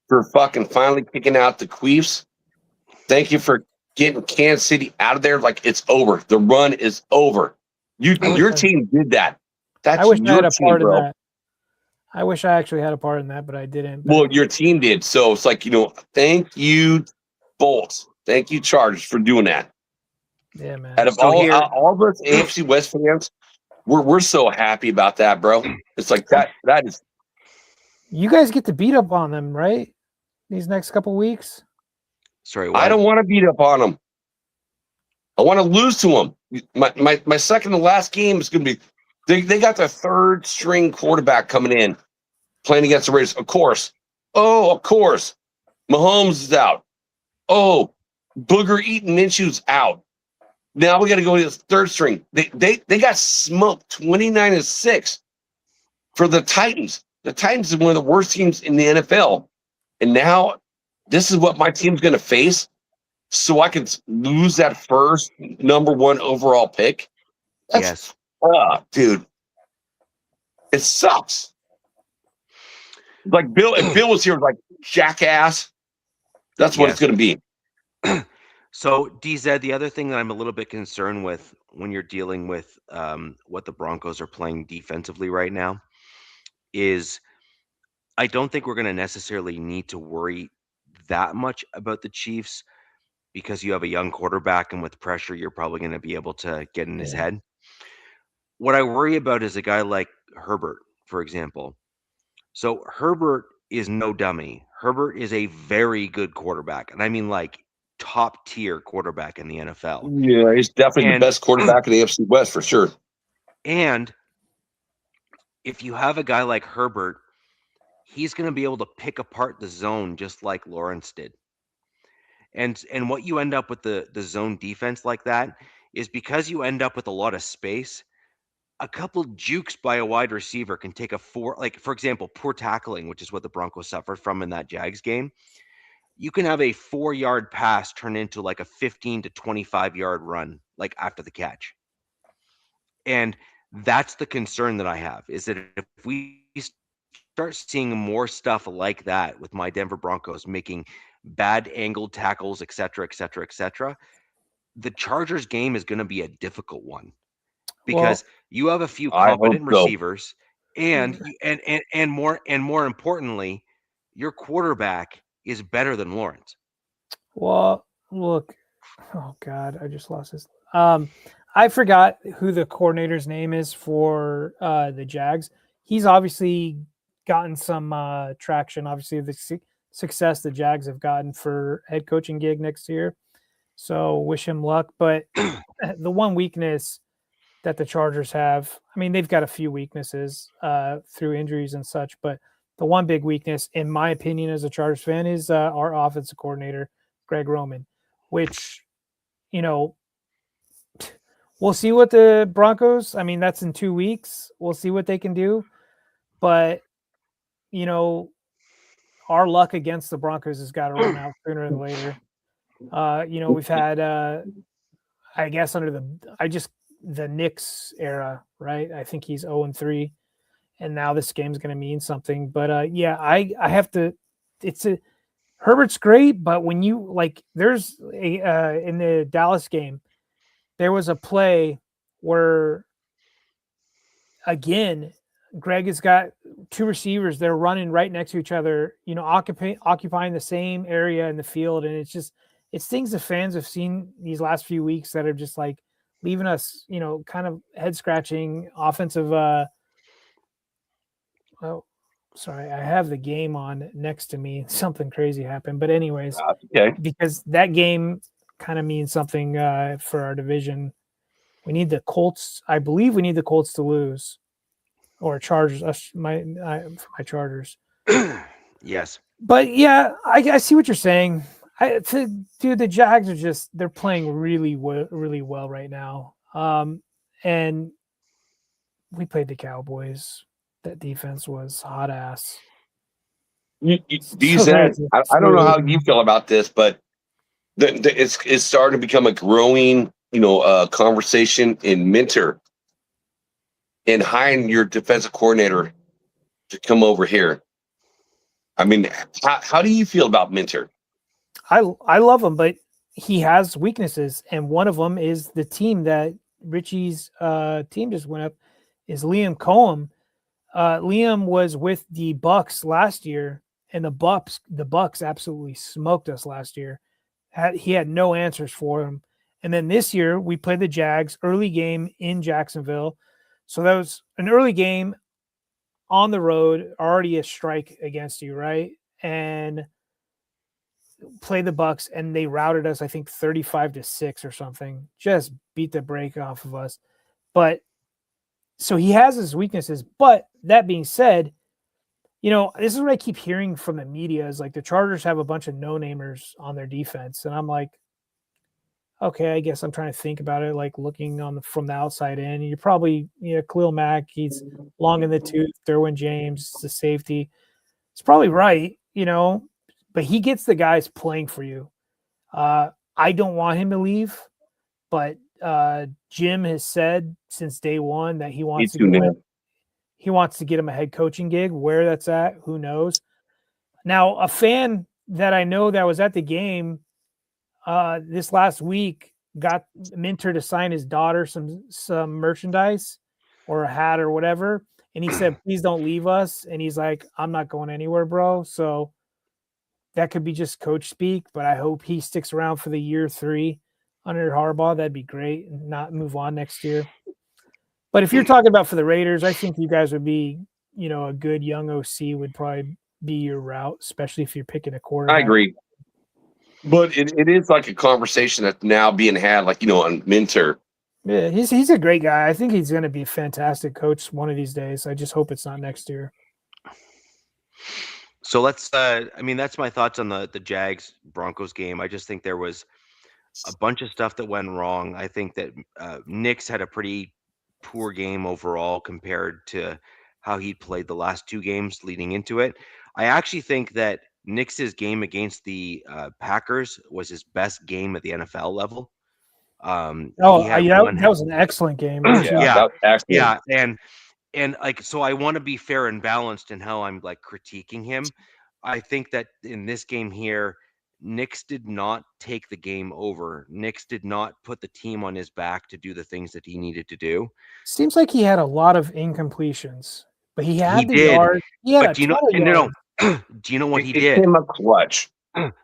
for fucking finally kicking out the Queefs. Thank you for getting Kansas City out of there. Like, it's over. The run is over. Your team did that. That's I wish I had a team, part in bro. that. I wish I actually had a part in that, but I didn't. Well, your team did. So it's like, thank you, Bolts. Thank you, Chargers, for doing that. Yeah, man. Out of all of us AFC West fans, we're so happy about that, bro. It's like that is. You guys get to beat up on them, right? These next couple weeks. Sorry, what? I don't want to beat up on them. I want to lose to them. My second to last game is going to be. They got their third string quarterback coming in, playing against the Raiders. Of course. Oh, of course. Mahomes is out. Oh, Booger eating Minshew's out. Now we got to go to the third string. They got smoked 29-6 for the Titans. The Titans is one of the worst teams in the NFL. And now this is what my team's going to face. So I can lose that first number 1 overall pick. Yes. Dude. It sucks. Like if Bill was here, like, jackass. That's what it's going to be. So, DZ, the other thing that I'm a little bit concerned with when you're dealing with what the Broncos are playing defensively right now is I don't think we're going to necessarily need to worry that much about the Chiefs because you have a young quarterback, and with pressure, you're probably going to be able to get in his head. What I worry about is a guy like Herbert, for example. So Herbert is no dummy. Herbert is a very good quarterback, and I mean like top tier quarterback in the NFL. Yeah, he's definitely the best quarterback in the AFC West for sure. And if you have a guy like Herbert, he's going to be able to pick apart the zone just like Lawrence did. And what you end up with the zone defense like that is because you end up with a lot of space. A couple jukes by a wide receiver can take for example, poor tackling, which is what the Broncos suffered from in that Jags game. You can have a 4-yard pass turn into like a 15 to 25-yard run, like after the catch. And that's the concern that I have, is that if we start seeing more stuff like that with my Denver Broncos making bad angled tackles, et cetera, the Chargers game is going to be a difficult one because you have a few competent receivers and more importantly, your quarterback is better than Lawrence. Well, look, oh God, I just lost this. I forgot who the coordinator's name is for the Jags. He's obviously gotten some traction, obviously the success the Jags have gotten for head coaching gig next year. So wish him luck. But the one weakness that the Chargers have, I mean, they've got a few weaknesses through injuries and such, but the one big weakness, in my opinion, as a Chargers fan, is our offensive coordinator, Greg Roman, which, we'll see what the Broncos, I mean, that's in 2 weeks. We'll see what they can do. But, our luck against the Broncos has got to run out sooner than later. We've had, I guess, under the Knicks era, right? I think he's 0-3, and now this game's going to mean something. But I have to. Herbert's great, but when you there's a in the Dallas game, there was a play where, again, Greg has got two receivers. They're running right next to each other, occupying the same area in the field. And it's things the fans have seen these last few weeks that are just like leaving us, kind of head scratching offensive. Oh, sorry. I have the game on next to me. Something crazy happened. But anyways, Okay. because that game kind of means something for our division. We need the Colts. I believe we need the Colts to lose, or Chargers. My Chargers. Yes. But yeah, I see what you're saying. Dude, the Jags are they're playing really well right now. And we played the Cowboys. That defense was hot ass. I don't know how you feel about this, but it's starting to become a growing, conversation in Minter and hiring your defensive coordinator to come over here. I mean, how do you feel about Minter? I love him, but he has weaknesses, and one of them is the team that Richie's team just went up is Liam Cohen. Liam was with the Bucks last year, and the Bucks absolutely smoked us last year. He had no answers for him. And then this year we played the Jags, early game in Jacksonville. So that was an early game on the road, already a strike against you, right? And play the Bucks, and they routed us, I think 35-6 or something. Just beat the brake off of us. But so he has his weaknesses. But that being said, this is what I keep hearing from the media is like the Chargers have a bunch of no-namers on their defense. And I'm like, okay, I guess I'm trying to think about it, like looking from the outside in. You're probably, Khalil Mack, he's long in the tooth. Derwin James, the safety. It's probably right, but he gets the guys playing for you. I don't want him to leave, but Jim has said since day one that he wants to get him a head coaching gig. Where that's at, who knows? Now, a fan that I know that was at the game this last week got Minter to sign his daughter some merchandise or a hat or whatever. And he said, please don't leave us. And he's like, I'm not going anywhere, bro. So that could be just coach speak, but I hope he sticks around for the year 3 under Harbaugh. That'd be great, and not move on next year. But if you're talking about for the Raiders, I think you guys would be, a good young OC would probably be your route, especially if you're picking a quarterback. I agree. But it is like a conversation that's now being had, like, on Minter. Yeah, he's a great guy. I think he's going to be a fantastic coach one of these days. I just hope it's not next year. So let's that's my thoughts on the Jags Broncos game. I just think there was a bunch of stuff that went wrong. I think that Nick's had a pretty poor game overall compared to how he played the last 2 games leading into it. I actually think that Nick's game against the Packers was his best game at the NFL level. That was an excellent game. Yeah, and like, so I want to be fair and balanced in how I'm like critiquing him. I think that in this game here, Nix did not take the game over. Nix did not put the team on his back to do the things that he needed to do. Seems like he had a lot of incompletions, but he had the yard. But do you know? No. Do you know what he did? Him a clutch.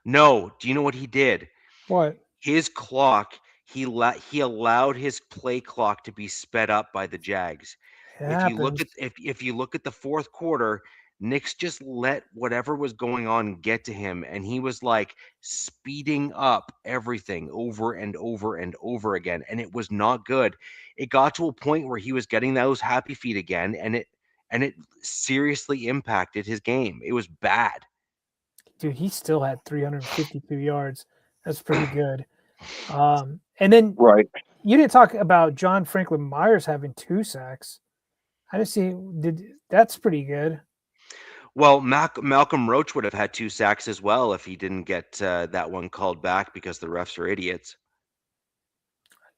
No. Do you know what he did? What? His clock. He allowed his play clock to be sped up by the Jags. If you look at the fourth quarter, Nix just let whatever was going on get to him, and he was like speeding up everything over and over and over again, and it was not good. It got to a point where he was getting those happy feet again, and it seriously impacted his game. It was bad. Dude, he still had 352 yards. That's pretty good. And then right, you didn't talk about John Franklin Myers having 2 sacks. I just see that's pretty good. Well, Malcolm Roach would have had 2 sacks as well if he didn't get that one called back because the refs are idiots.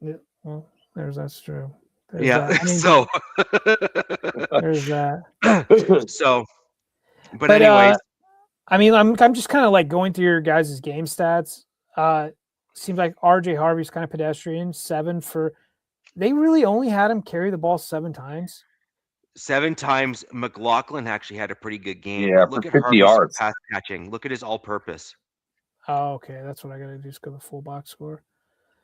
Yeah, well, that's true. So there's that. So, but anyways, I'm just kind of like going through your guys' game stats. seems like RJ Harvey's kind of pedestrian. 7 for. They really only had him carry the ball 7 times. 7 times. McLaughlin actually had a pretty good game, Yeah, but for look at 50 Harvey's yards. pass catching. Look at his all-purpose. Oh, okay. That's what I got to do. Just go to the full box score.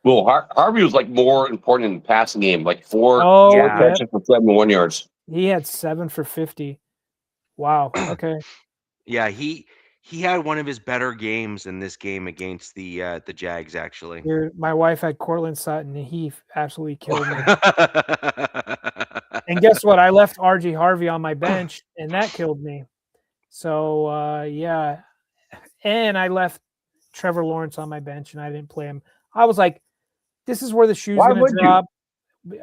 Well, Harvey was like more important in the passing game, like four yeah. catches for 71 yards. He had 7 for 50. Wow. Okay. Yeah, he had one of his better games in this game against the Jags, actually. Dude, my wife had Cortland Sutton, and he absolutely killed me. And guess what? I left RJ Harvey on my bench, and that killed me. So, yeah. And I left Trevor Lawrence on my bench, and I didn't play him. I was like, this is where the shoe's going to drop.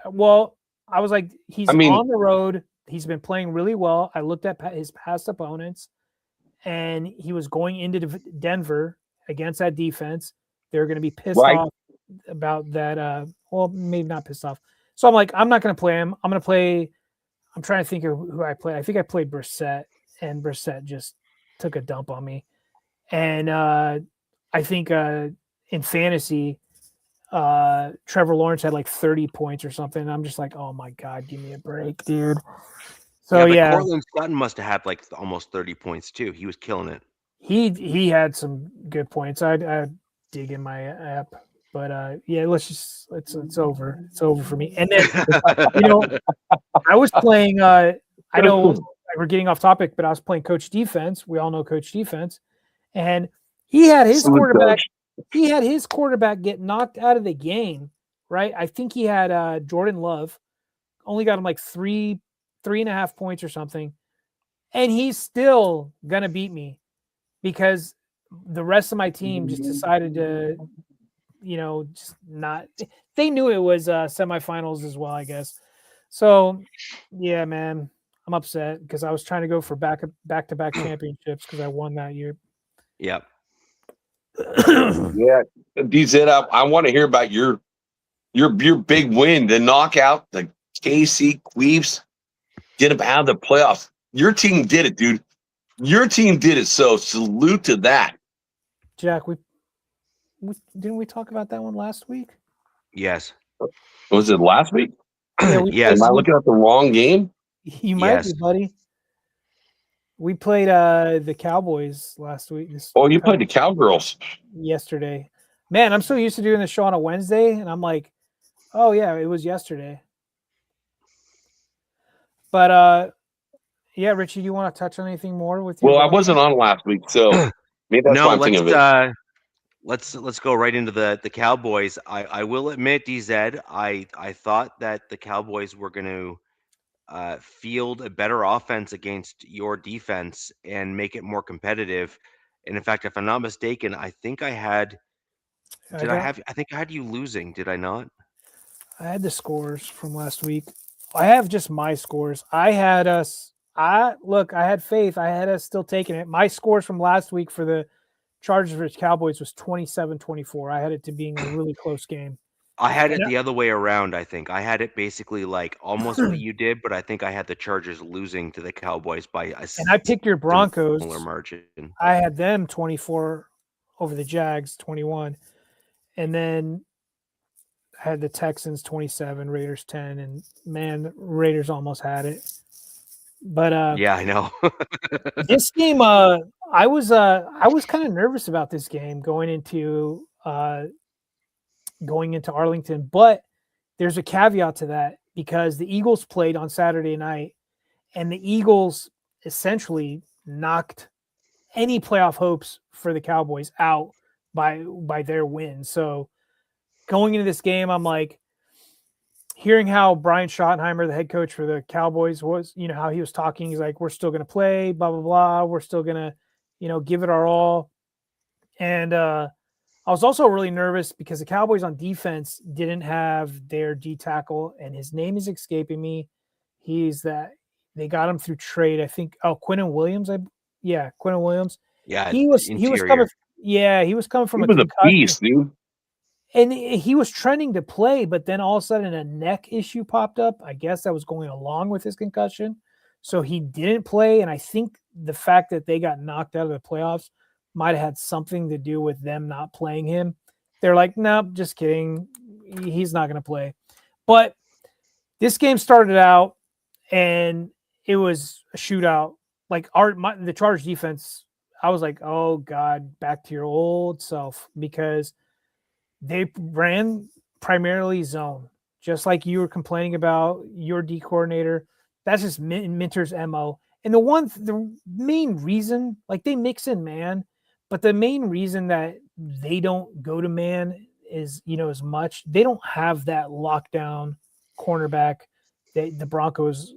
Well, I was like, he's on the road. He's been playing really well. I looked at his past opponents, and he was going into Denver against that defense. They're going to be pissed off about that. Well, maybe not pissed off. So I'm like, I'm not going to play him. I'm going to play. I'm trying to think of who I play. I think I played Brissett, and Brissett just took a dump on me. And I think in fantasy, Trevor Lawrence had like 30 points or something. And I'm just like, oh my God, give me a break, dude. So yeah, Cortland Sutton must have had like almost 30 points too. He was killing it. He had some good points. I dig in my app, but yeah, it's over. It's over for me. And then I was playing. I know we're getting off topic, but I was playing Coach Defense. We all know Coach Defense, and he had his quarterback. He had his quarterback get knocked out of the game. Right? I think he had Jordan Love. Only got him like 3.5 points or something, and he's still gonna beat me because the rest of my team just decided to, just not. They knew it was semifinals as well, I guess. So, yeah, man, I'm upset because I was trying to go for back-to-back championships because I won that year. Yep. Yeah, DZ, I want to hear about your big win, the knockout, the KC Queefs, get them out of the playoffs. Your team did it, dude. Your team did it. So salute to that. Jack, we didn't we talk about that one last week? Yes. Was it last week? Yeah, yes. Am I looking at the wrong game? You might be, buddy. We played the Cowboys last week. You played the Cowgirls yesterday. Man, I'm so used to doing the show on a Wednesday, and I'm like, oh yeah, it was yesterday. But yeah, Richie, do you want to touch on anything more with you? Well, I wasn't on last week, so maybe that's why I'm thinking of it. Let's go right into the Cowboys. I will admit, DZ, I thought that the Cowboys were going to field a better offense against your defense and make it more competitive. And in fact, if I'm not mistaken, I think I had. I think I had you losing. Did I not? I had the scores from last week. I have just my scores. I had us. I had faith. I had us still taking it. My scores from last week for the Chargers versus Cowboys was 27-24. I had it to being a really close game. I had it the other way around, I think. I had it basically like almost what you did, but I think I had the Chargers losing to the Cowboys by and I picked your Broncos. Similar margin. I had them 24 over the Jags, 21. And then I had the Texans 27, Raiders 10, and man, Raiders almost had it. But yeah, I know. This game, I was kind of nervous about this game going into Arlington, but there's a caveat to that because the Eagles played on Saturday night, and the Eagles essentially knocked any playoff hopes for the Cowboys out by their win. So going into this game, I'm like, hearing how Brian Schottenheimer, the head coach for the Cowboys, was, how he was talking. He's like, we're still going to play, blah, blah, blah. We're still going to, give it our all. And I was also really nervous because the Cowboys on defense didn't have their D tackle, and his name is escaping me. They got him through trade. I think, Quinnen Williams. Quinnen Williams. Yeah. He was coming. Yeah. He was coming from a beast, dude. And he was trending to play, but then all of a sudden a neck issue popped up. I guess that was going along with his concussion. So he didn't play. And I think the fact that they got knocked out of the playoffs might have had something to do with them not playing him. They're like, nope, just kidding. He's not going to play. But this game started out and it was a shootout. Like the Chargers defense, I was like, oh God, back to your old self, because they ran primarily zone, just like you were complaining about your D coordinator. That's just Minter's MO. And the main reason, like they mix in man, but the main reason that they don't go to man is, as much, they don't have that lockdown cornerback that the Broncos,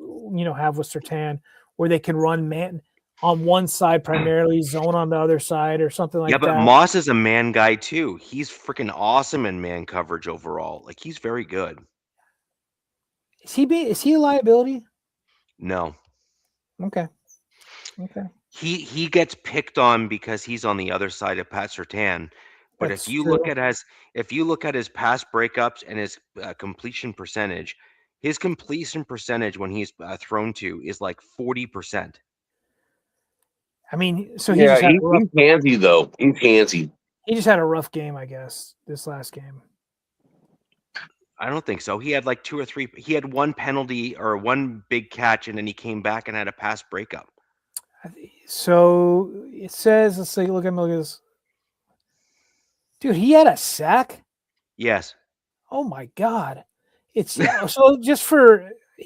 have with Surtain, where they can run man on one side primarily, zone on the other side, or something like Yeah, but that. Moss is a man guy too. He's freaking awesome in man coverage overall. Like he's very good. Is he a liability? No. Okay. He gets picked on because he's on the other side of Pat Surtain. But That's if you true. look at his pass breakups and his completion percentage, his completion percentage when he's thrown to is like 40%. I mean, so Yeah, he's handsy though. He's handsy. He just had a rough game, I guess, this last game. I don't think so. He had like 2 or 3. He had one penalty or one big catch, and then he came back and had a pass breakup. So it says, let's see, look at this. Dude, he had a sack? Yes. Oh my God. It's so it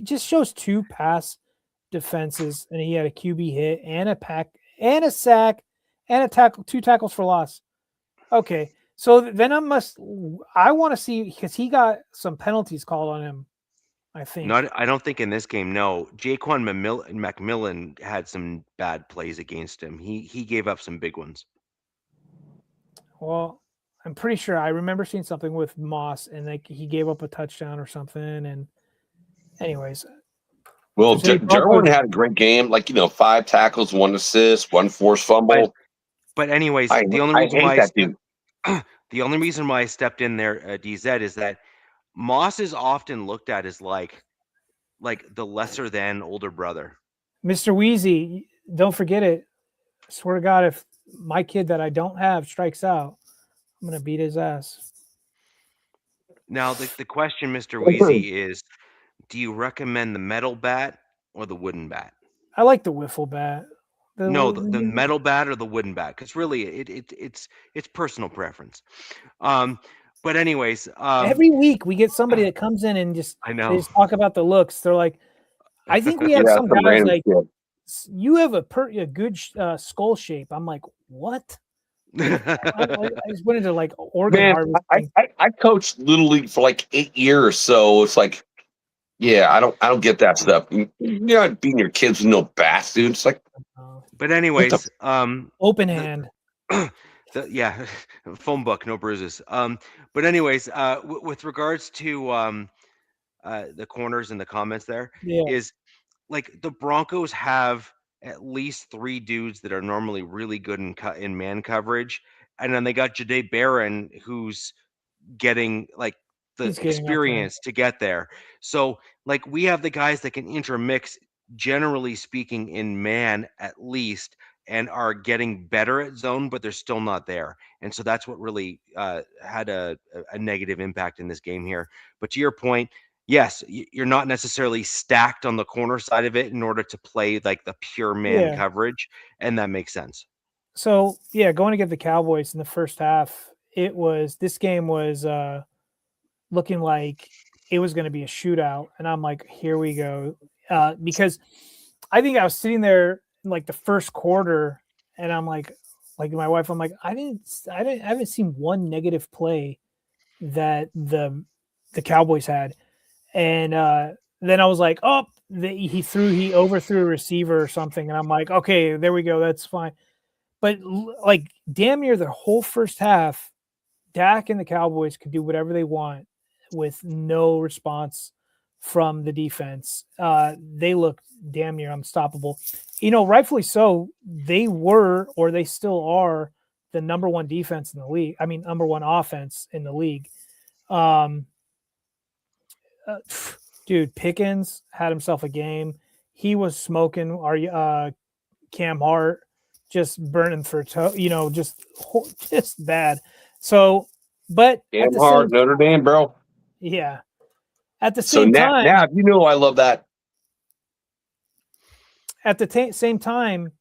just shows 2 pass defenses, and he had a QB hit and a and a sack and a tackle, 2 tackles for loss. Okay. So then I want to see, because he got some penalties called on him, I think. I don't think in this game, no. Jaquan McMillan had some bad plays against him. He gave up some big ones. Well, I'm pretty sure I remember seeing something with Moss, and like he gave up a touchdown or something. And anyways. Well, Jarwin had a great game, 5 tackles, 1 assist, 1 forced fumble. But anyways, the only reason why I stepped in there, DZ, is that Moss is often looked at as like the lesser than older brother. Mr. Wheezy, don't forget it. I swear to God, if my kid that I don't have strikes out, I'm gonna beat his ass. Now the question, Mr. Wheezy, is, do you recommend the metal bat or the wooden bat? I like the wiffle bat. The metal bat or the wooden bat, because really it's personal preference. But anyways, every week we get somebody that comes in and just they just talk about the looks. They're like, I think we have some guys like, you have a good skull shape. I'm like, what? I just went into like organ harvesting. I coached Little League for like 8 years, so it's like, yeah, I don't get that stuff. You're not beating your kids with no bats, dude. It's like, but anyways, open hand. Phone book, no bruises. But anyways, with regards to the corners and the comments there, is like the Broncos have at least 3 dudes that are normally really good in man coverage, and then they got Jahdae Barron, who's getting like the experience to get there. So like we have the guys that can intermix, generally speaking, in man at least, and are getting better at zone, but they're still not there. And so that's what really had a negative impact in this game here. But to your point, yes, you're not necessarily stacked on the corner side of it in order to play like the pure man coverage, and that makes sense. So going to get the Cowboys in the first half, this game was looking like it was going to be a shootout, and I'm like, here we go, because I think I was sitting there in like the first quarter, and I'm like my wife, I'm like, I haven't seen one negative play that the Cowboys had. And then I was like, oh, he overthrew a receiver or something. And I'm like, okay, there we go. That's fine. But like damn near the whole first half, Dak and the Cowboys could do whatever they want with no response from the defense. They looked damn near unstoppable. Rightfully so. They were, or they still are, the number 1 defense in the league. I mean, number 1 offense in the league. Dude, Pickens had himself a game. He was smoking our Cam Hart, just burning for just bad. So But Damn at the hard, same, Notre Dame, bro. yeah, at the So same now, time, you know I love that. at the same time,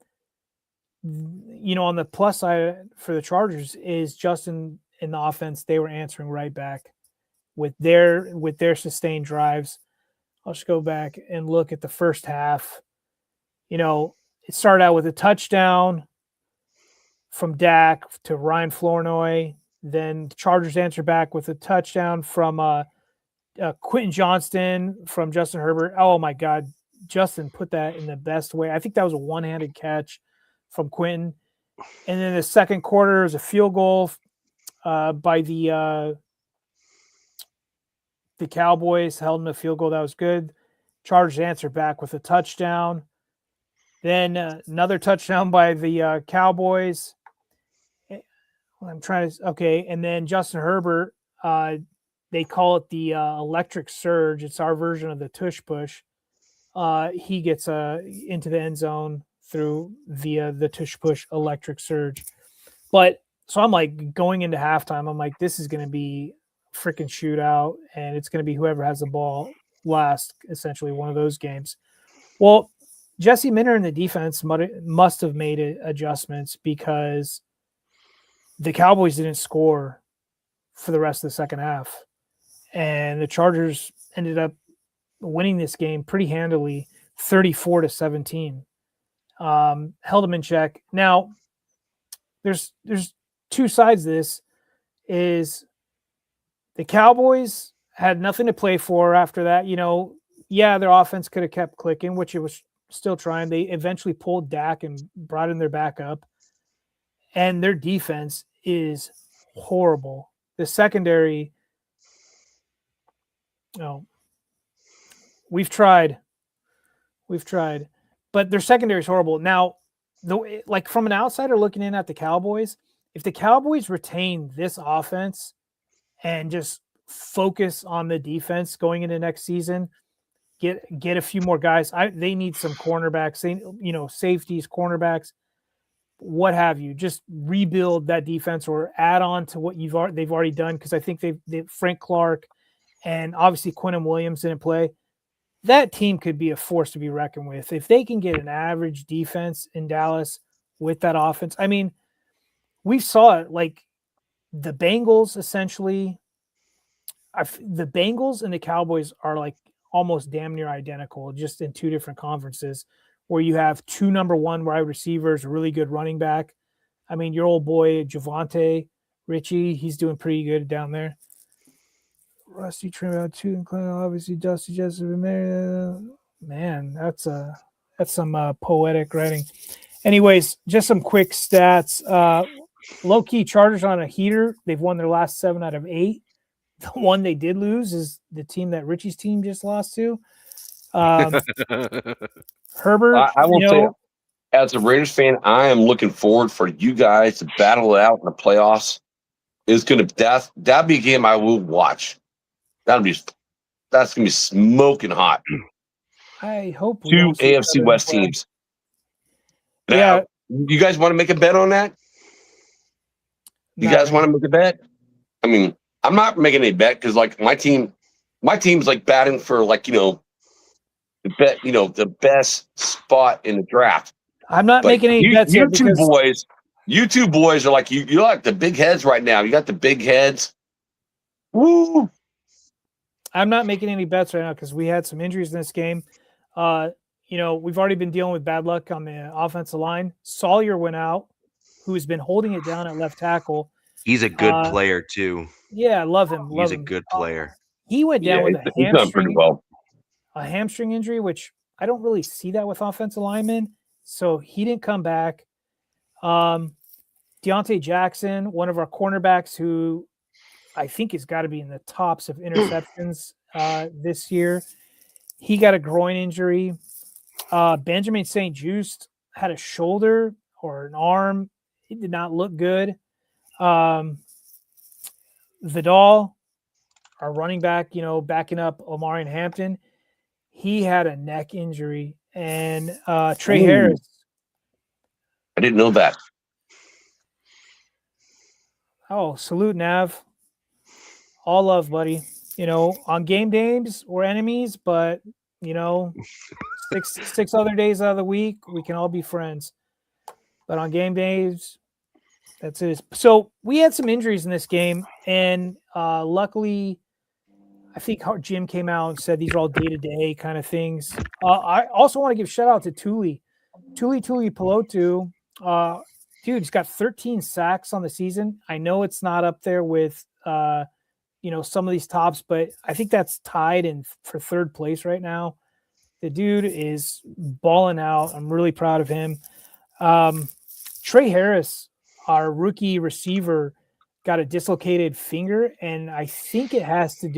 on the plus side for the Chargers is Justin in the offense. They were answering right back with their sustained drives. I'll just go back and look at the first half. It started out with a touchdown from Dak to Ryan Flournoy. Then the Chargers answer back with a touchdown from Quentin Johnston from Justin Herbert. Oh my God, Justin put that in the best way. I think that was a one-handed catch from Quentin. And then the second quarter is a field goal by the Cowboys, held in a field goal. That was good. Chargers answer back with a touchdown. Then another touchdown by the Cowboys. And then Justin Herbert, they call it the electric surge. It's our version of the tush push. He gets into the end zone through via the tush push electric surge. But so I'm like going into halftime, I'm like, this is going to be freaking shootout, and it's going to be whoever has the ball last, essentially one of those games. Well, Jesse Minter and the defense must have made adjustments because the Cowboys didn't score for the rest of the second half. And the Chargers ended up winning this game pretty handily, 34-17. Held them in check. Now, there's two sides to this. Is the Cowboys had nothing to play for after that. Their offense could have kept clicking, which it was still trying. They eventually pulled Dak and brought in their backup. And their defense is horrible. The secondary, we've tried, but their secondary is horrible. Now, from an outsider looking in at the Cowboys, if the Cowboys retain this offense and just focus on the defense going into next season, get a few more guys. They need some cornerbacks, safeties, cornerbacks, what have you. Just rebuild that defense or add on to what they've already done, because I think they Frank Clark and obviously Quinnen Williams didn't play. That team could be a force to be reckoned with if they can get an average defense in Dallas with that offense. I mean, we saw it, like the Bengals essentially. The Bengals and the Cowboys are like almost damn near identical, just in two different conferences, where you have two number one wide receivers, a really good running back. I mean, your old boy Javonte Richie, he's doing pretty good down there. Rusty Trim out two, including obviously Dusty Joseph and Mary. Man, that's some poetic writing. Anyways, just some quick stats. Low key Chargers on a heater. They've won their last 7 out of 8. The one they did lose is the team that Richie's team just lost to. Herbert, I will say, as a Raiders fan, I am looking forward for you guys to battle it out in the playoffs. That'll be a game I will watch. That's gonna be smoking hot. I hope we 2 don't see AFC West teams. Yeah. Now, you guys want to make a bet on that? You guys want to make a bet? I mean, I'm not making a bet because like my team's like batting for the best spot in the draft. I'm not making any bets yet. You two boys are like you're like the big heads right now. You got the big heads. Woo! I'm not making any bets right now because we had some injuries in this game. We've already been dealing with bad luck on the offensive line. Sawyer went out, who's been holding it down at left tackle. He's a good player too. Yeah, I love him. He's a good player. He went down with a he's done pretty well. A hamstring injury, which I don't really see that with offensive linemen. So he didn't come back. Deontay Jackson, one of our cornerbacks, who I think has got to be in the tops of interceptions this year. He got a groin injury. Benjamin St. Juste had a shoulder or an arm. It did not look good. Vidal, our running back, backing up Omarion Hampton, he had a neck injury. And Trey Harris. I didn't know that. Oh, salute, Nav. all love, buddy. On game days we're enemies, but you know, six other days out of the week we can all be friends. But on game days, that's it. So we had some injuries in this game, and luckily, I think Jim came out and said these are all day-to-day kind of things. I also want to give shout out to Tuli Pelotu. Dude, he's got 13 sacks on the season. I know it's not up there with some of these tops, but I think that's tied in for third place right now. The dude is balling out. I'm really proud of him. Trey Harris, our rookie receiver, got a dislocated finger, and I think it had to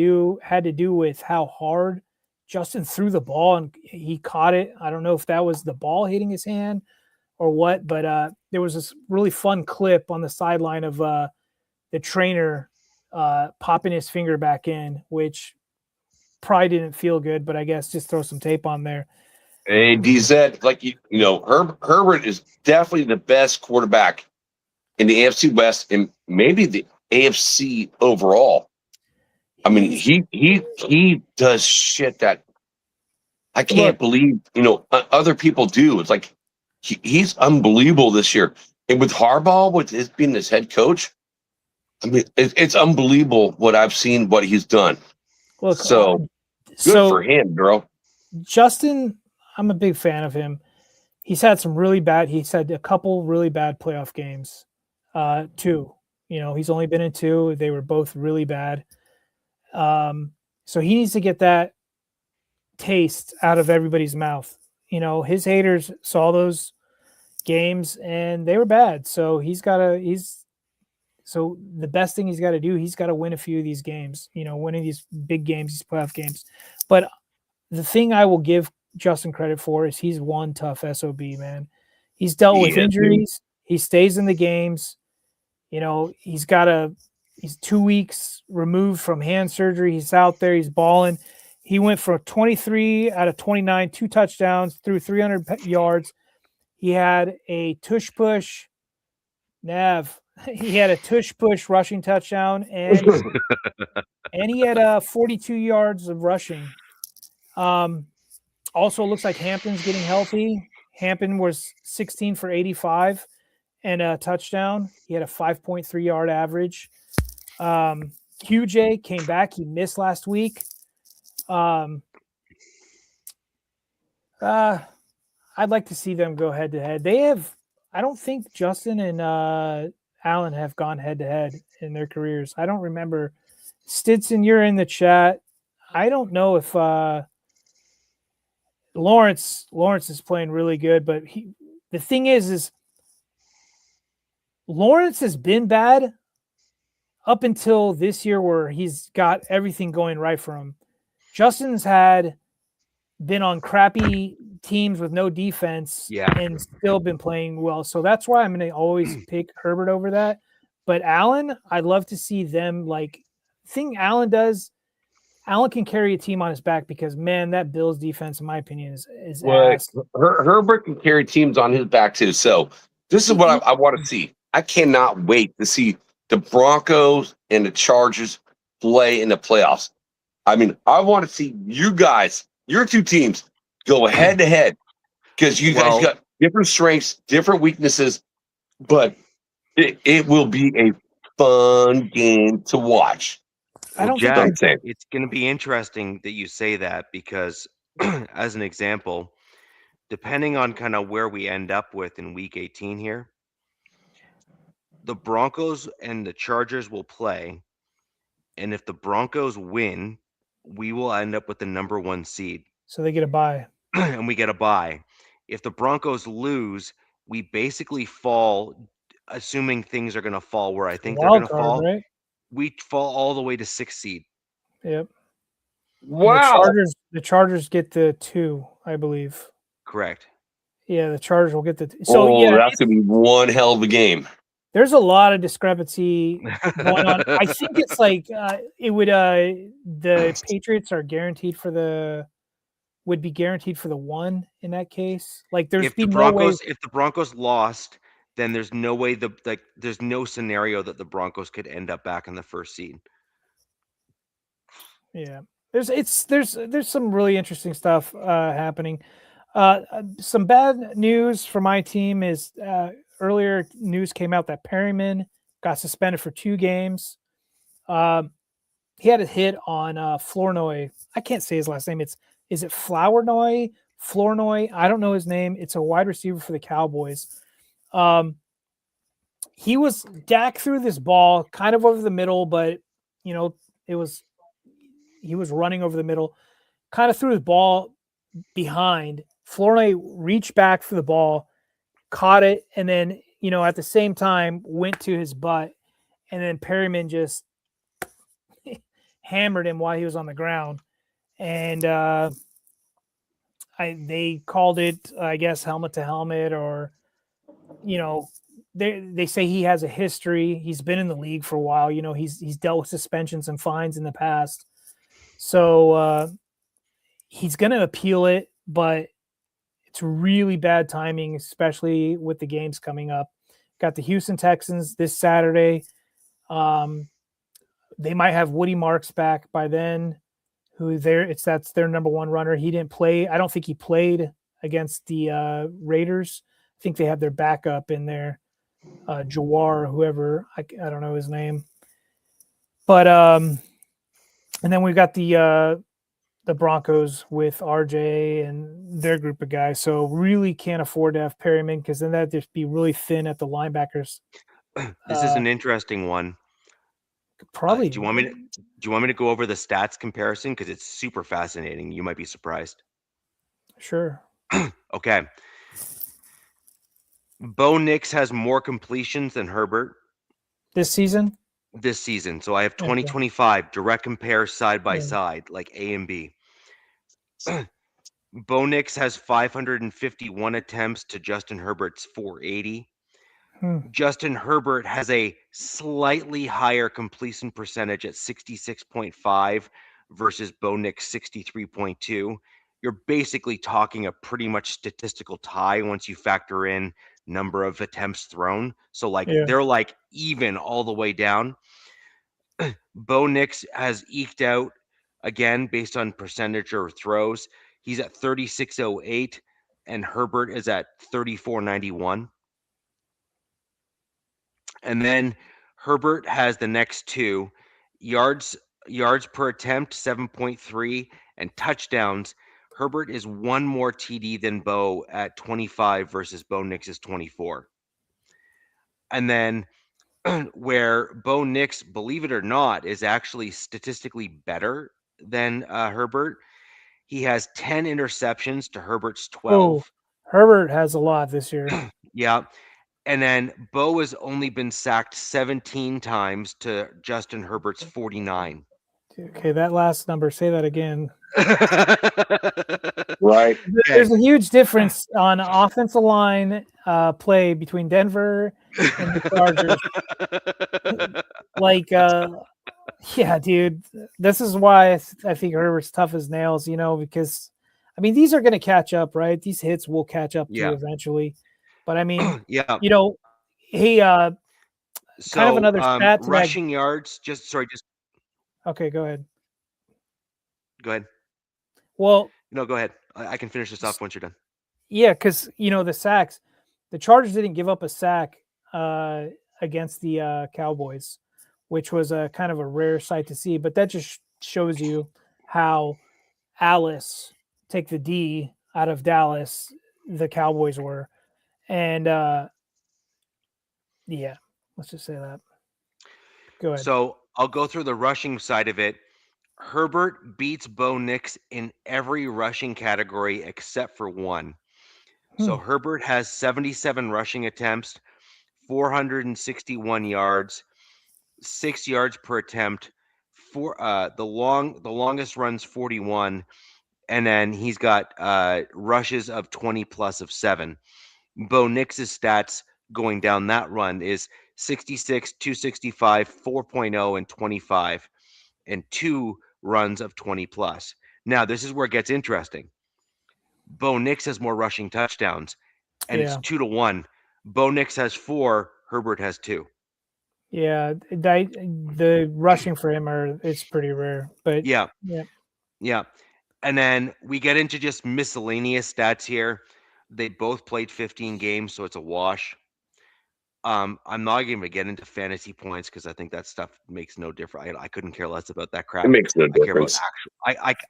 do with how hard Justin threw the ball and he caught it. I don't know if that was the ball hitting his hand or what, but there was this really fun clip on the sideline of the trainer popping his finger back in, which probably didn't feel good, but I guess just throw some tape on there. Hey, DZ, Herbert is definitely the best quarterback in the AFC West and maybe the AFC overall. I mean, he does shit that I can't believe, other people do. It's like he's unbelievable this year. And with Harbaugh, with his being his head coach, I mean, it's unbelievable what I've seen, what he's done. Look, good for him, bro. Justin, I'm a big fan of him. He's had a couple really bad playoff games. Two. He's only been in two. They were both really bad. So he needs to get that taste out of everybody's mouth. His haters saw those games and they were bad. So so the best thing he's got to do, he's got to win a few of these games, winning these big games, these playoff games. But the thing I will give Justin credit for is he's one tough SOB, man. He's dealt with injuries. He stays in the games. He's 2 weeks removed from hand surgery. He's out there. He's balling. He went for 23 out of 29, 2 touchdowns, threw 300 yards. He had a tush push. He had a tush push rushing touchdown, and he had 42 yards of rushing. Also, it looks like Hampton's getting healthy. Hampton was 16 for 85 and a touchdown. He had a 5.3 yard average. QJ came back. He missed last week. I'd like to see them go head to head. I don't think Justin and Allen have gone head to head in their careers. I don't remember. Stinson, you're in the chat. I don't know if Lawrence is playing really good, but the thing is Lawrence has been bad up until this year where he's got everything going right for him. Justin's been on crappy teams with no defense and still been playing well. So that's why I'm going to always pick Herbert over that. But Allen, I'd love to see them thing Allen does. Allen can carry a team on his back because, man, that Bills defense, in my opinion, is ass. Herbert can carry teams on his back too. So this is what I want to see. I cannot wait to see the Broncos and the Chargers play in the playoffs. I mean, I want to see you guys, your two teams, go head to head because you guys got different strengths, different weaknesses, but it will be a fun game to watch. Jack, it's going to be interesting that you say that because, as an example, depending on kind of where we end up with in Week 18 here, the Broncos and the Chargers will play, and if the Broncos win, we will end up with the number 1 seed. So they get a bye. And we get a bye. If the Broncos lose, we basically fall, assuming things are going to fall where I think they're going to fall. Right? We fall all the way to 6th seed. Yep. Wow. The Chargers get the 2, I believe. Correct. Yeah, the Chargers will get the 2. So that's going to be one hell of a game. There's a lot of discrepancy going on. I think it's the Patriots are guaranteed would be guaranteed for the 1 in that case. There's if the Broncos lost, then there's no way there's no scenario that the Broncos could end up back in the 1st seed. Yeah. There's some really interesting stuff happening. Some bad news for my team is earlier news came out that Perryman got suspended for 2 games. He had a hit on Flournoy. I can't say his last name. Is it Flournoy? Flournoy? I don't know his name. It's a wide receiver for the Cowboys. He was Dak threw this ball kind of over the middle, but it was he was running over the middle, kind of threw his ball behind. Flournoy reached back for the ball, caught it, and then at the same time went to his butt, and then Perryman just hammered him while he was on the ground, and they called it, I guess, helmet to helmet, or they say he has a history. He's been in the league for a while. He's dealt with suspensions and fines in the past, so he's going to appeal it, but it's really bad timing, especially with the games coming up. Got the Houston Texans this Saturday. They might have Woody Marks back by then, that's their number one runner. He didn't play. I don't think he played against the Raiders. I think they have their backup in there, Jawar, whoever. I don't know his name. But and then we've got the Broncos with RJ and their group of guys. So really can't afford to have Perryman, because then that'd just be really thin at the linebackers. This is an interesting one. Probably. Do you want me to go over the stats comparison, because it's super fascinating? You might be surprised. Sure. Okay. Bo Nix has more completions than Herbert this season. So I have 2025 direct compare side by side, like A and B. Bo Nix has 551 attempts to Justin Herbert's 480. Justin Herbert has a slightly higher completion percentage at 66.5 versus Bo Nix 63.2. You're basically talking a pretty much statistical tie once you factor in number of attempts thrown. So they're like even all the way down. Bo Nix has eked out, again, based on percentage or throws. He's at 36.08 and Herbert is at 34.91. And then Herbert has the next two: yards per attempt 7.3, and touchdowns. Herbert is one more TD than Bo at 25 versus Bo Nix's 24. And then where Bo Nix, believe it or not, is actually statistically better than Herbert. He has 10 interceptions to Herbert's 12. Oh, Herbert has a lot this year. Yeah. And then Bo has only been sacked 17 times to Justin Herbert's 49. Okay, that last number, say that again. Right. There's a huge difference on offensive line play between Denver and the Chargers. Yeah, dude. This is why I think Herbert's tough as nails, because, these are going to catch up, right? These hits will catch up to you eventually. But, yeah. He kind of another stat to rushing yards. Okay, go ahead. Go ahead. Well, no, go ahead. I can finish this off once you're done. Yeah, because the sacks, the Chargers didn't give up a sack against the Cowboys, which was a kind of a rare sight to see. But that just shows you how Alice, take the D out of Dallas, the Cowboys were, and yeah, let's just say that. Go ahead. So I'll go through the rushing side of it. Herbert beats Bo Nix in every rushing category except for one. So Herbert has 77 rushing attempts, 461 yards, 6 yards per attempt. The longest runs 41, and then he's got rushes of 20 plus of 7. Bo Nix's stats going down that run is 66, 265, 4.0, and 25, and 2 runs of 20 plus. Now, this is where it gets interesting. Bo Nix has more rushing touchdowns, and it's 2-1. Bo Nix has 4, Herbert has 2. Yeah, the rushing for him it's pretty rare. But Yeah. yeah. Yeah. And then we get into just miscellaneous stats here. They both played 15 games, so it's a wash. I'm not even gonna get into fantasy points because I think that stuff makes no difference. I couldn't care less about that crap. It makes no I care about difference.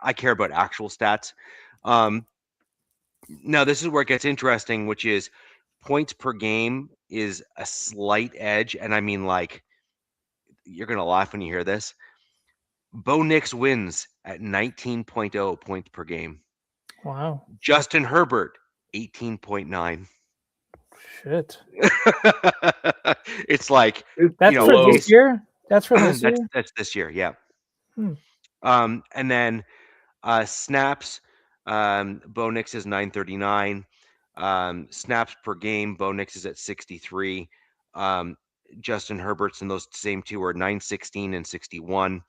I care about actual stats. Now this is where it gets interesting, which is points per game is a slight edge, and I mean like you're gonna laugh when you hear this. Bo Nix wins at 19.0 points per game. Wow. Justin Herbert, 18.9. Shit. It's like That's for low. this year? That's for this year? that's this year, yeah. Hmm. And then snaps, Bo Nix is 939. Snaps per game, Bo Nix is at 63. Justin Herbert's in those same two are 916 and 61.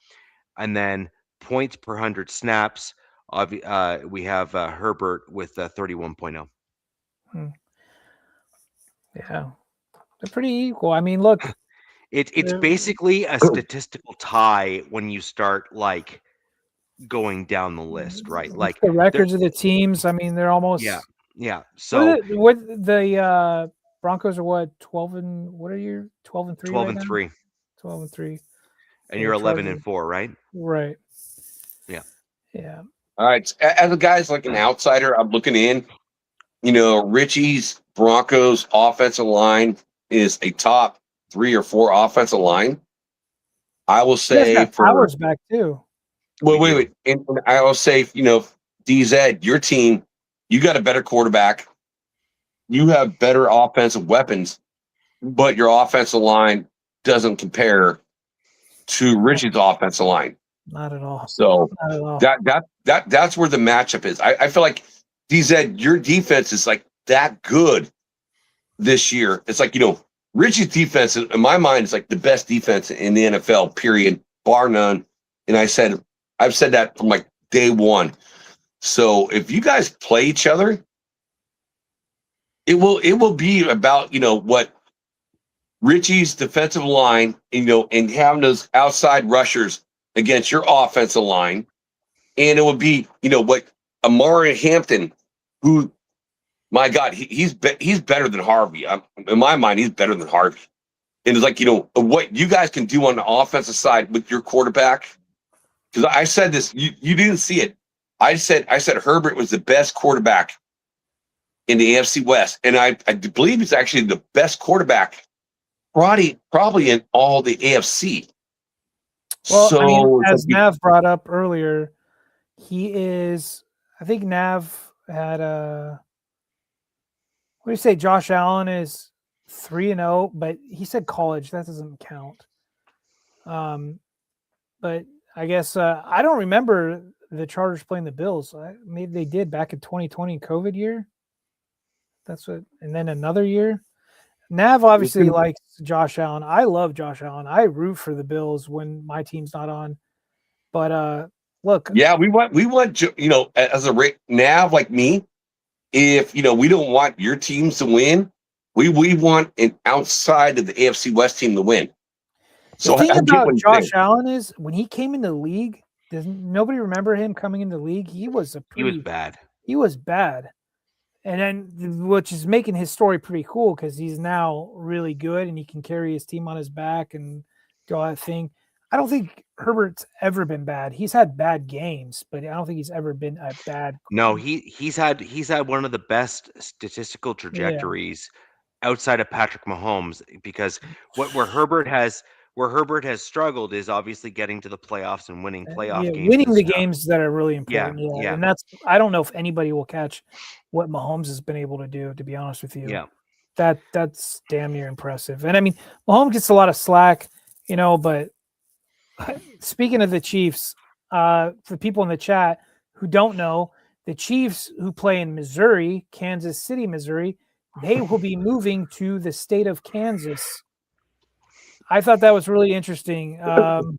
And then points per 100 snaps, we have Herbert with 31.0. Yeah. They're pretty equal. I mean, look. It's basically a statistical tie when you start like going down the list, right? Like the records of the teams. I mean, they're almost yeah. So what the Broncos are what 12 and what are you 12 and 3 12 right and now? 3. 12 and 3. And you're 11 and 4, right? Right. Yeah. Yeah. All right. As a guy's like an outsider, I'm looking in. Richie's Broncos offensive line is a top 3 or 4 offensive line. I will say for Powers back too. wait. And I will say, DZ, your team, you got a better quarterback. You have better offensive weapons, but your offensive line doesn't compare to Richie's offensive line. Not at all. So Not at all. that's where the matchup is. I feel like DZ, your defense is like that good this year. It's like, Richie's defense, in my mind, is like the best defense in the NFL, period, bar none. And I've said that from like day one. So if you guys play each other, it will be about, what Richie's defensive line, and having those outside rushers against your offensive line. And it would be, what Amari Hampton, who, my God, he's better than Harvey. In my mind, he's better than Harvey. And it's like, what you guys can do on the offensive side with your quarterback. Because I said this, you didn't see it. I said Herbert was the best quarterback in the AFC West. And I believe he's actually the best quarterback probably in all the AFC. Well, so, I mean, as Nav brought up earlier, I think Nav had what do you say? Josh Allen is 3-0, but he said college. That doesn't count. But I guess I don't remember the Chargers playing the Bills. Maybe they did back in 2020 COVID year. And then another year. Nav obviously likes Josh Allen. I love Josh Allen. I root for the Bills when my team's not on. But look. Yeah, we want as a Nav like me, if we don't want your teams to win, we want an outside of the AFC West team to win. So the thing about Josh Allen is when he came in the league, does nobody remember him coming in the league? He was bad. He was bad. And then which is making his story pretty cool because he's now really good and he can carry his team on his back and do all that thing. I don't think Herbert's ever been bad. He's had bad games, but I don't think he's ever been a bad. No, he's had one of the best statistical trajectories outside of Patrick Mahomes because where Herbert has struggled is obviously getting to the playoffs and winning playoff games. Winning the games that are really important. Yeah. And I don't know if anybody will catch what Mahomes has been able to do, to be honest with you. Yeah. That's damn near impressive. And I mean, Mahomes gets a lot of slack, but speaking of the Chiefs, for people in the chat who don't know, the Chiefs who play in Missouri, Kansas City, Missouri, they will be moving to the state of Kansas. I thought that was really interesting. The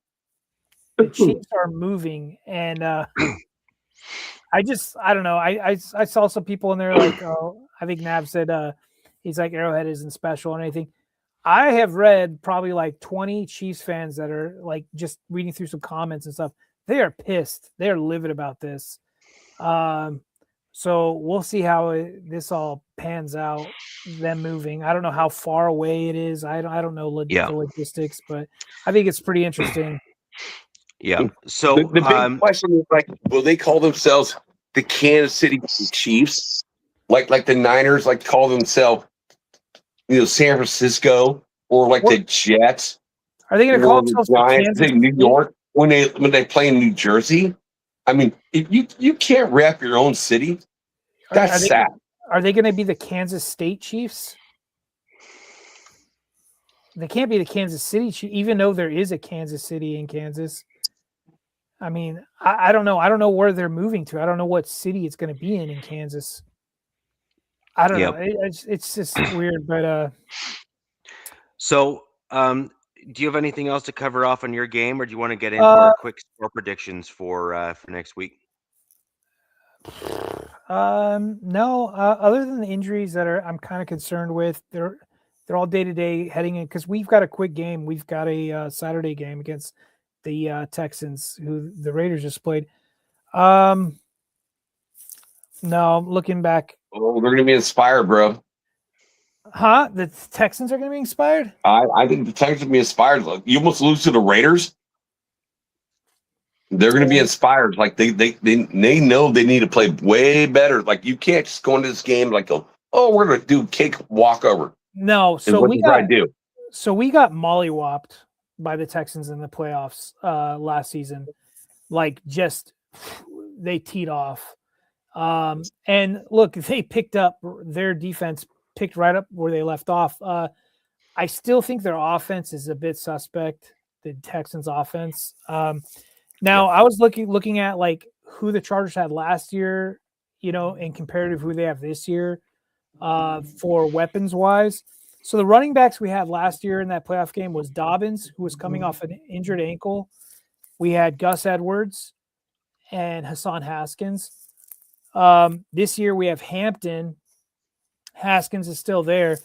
Chiefs are moving, and I don't know. I saw some people in there like, oh, I think Nav said he's like Arrowhead isn't special or anything. I have read probably like 20 Chiefs fans that are like just reading through some comments and stuff. They are pissed. They are livid about this. So we'll see how this all pans out. Them moving. I don't know how far away it is. I don't know the logistics, but I think it's pretty interesting. Yeah. So the big question is like, will they call themselves the Kansas City Chiefs? Like the Niners like call themselves, San Francisco, or like the Jets? Are they going to call themselves the Giants in New York when they play in New Jersey? I mean, if you can't rep your own city, that's sad. Are they going to be the Kansas State Chiefs? They can't be the Kansas City Chiefs, even though there is a Kansas City in Kansas. I mean, I don't know. I don't know where they're moving to. I don't know what city it's going to be in Kansas. I don't know. It's just weird, but So, do you have anything else to cover off on your game, or do you want to get into our quick score predictions for next week? No. Other than the injuries that I'm kind of concerned with, they're all day to day heading in because we've got a quick game. We've got a Saturday game against the Texans, who the Raiders just played. No, looking back. Oh, they're going to be inspired, bro. Huh? The Texans are going to be inspired? I think the Texans will be inspired. You almost lose to the Raiders. They're going to be inspired. Like they know they need to play way better. Like you can't just go into this game like, we're going to do cake walkover. No, so we got mollywopped by the Texans in the playoffs last season. Like just they teed off. And look, they picked up their defense, picked right up where they left off. I still think their offense is a bit suspect, the Texans offense. Now I was looking at like who the Chargers had last year, and comparative who they have this year, for weapons wise. So the running backs we had last year in that playoff game was Dobbins, who was coming off an injured ankle. We had Gus Edwards and Hassan Haskins. This year we have Hampton. Haskins is still there.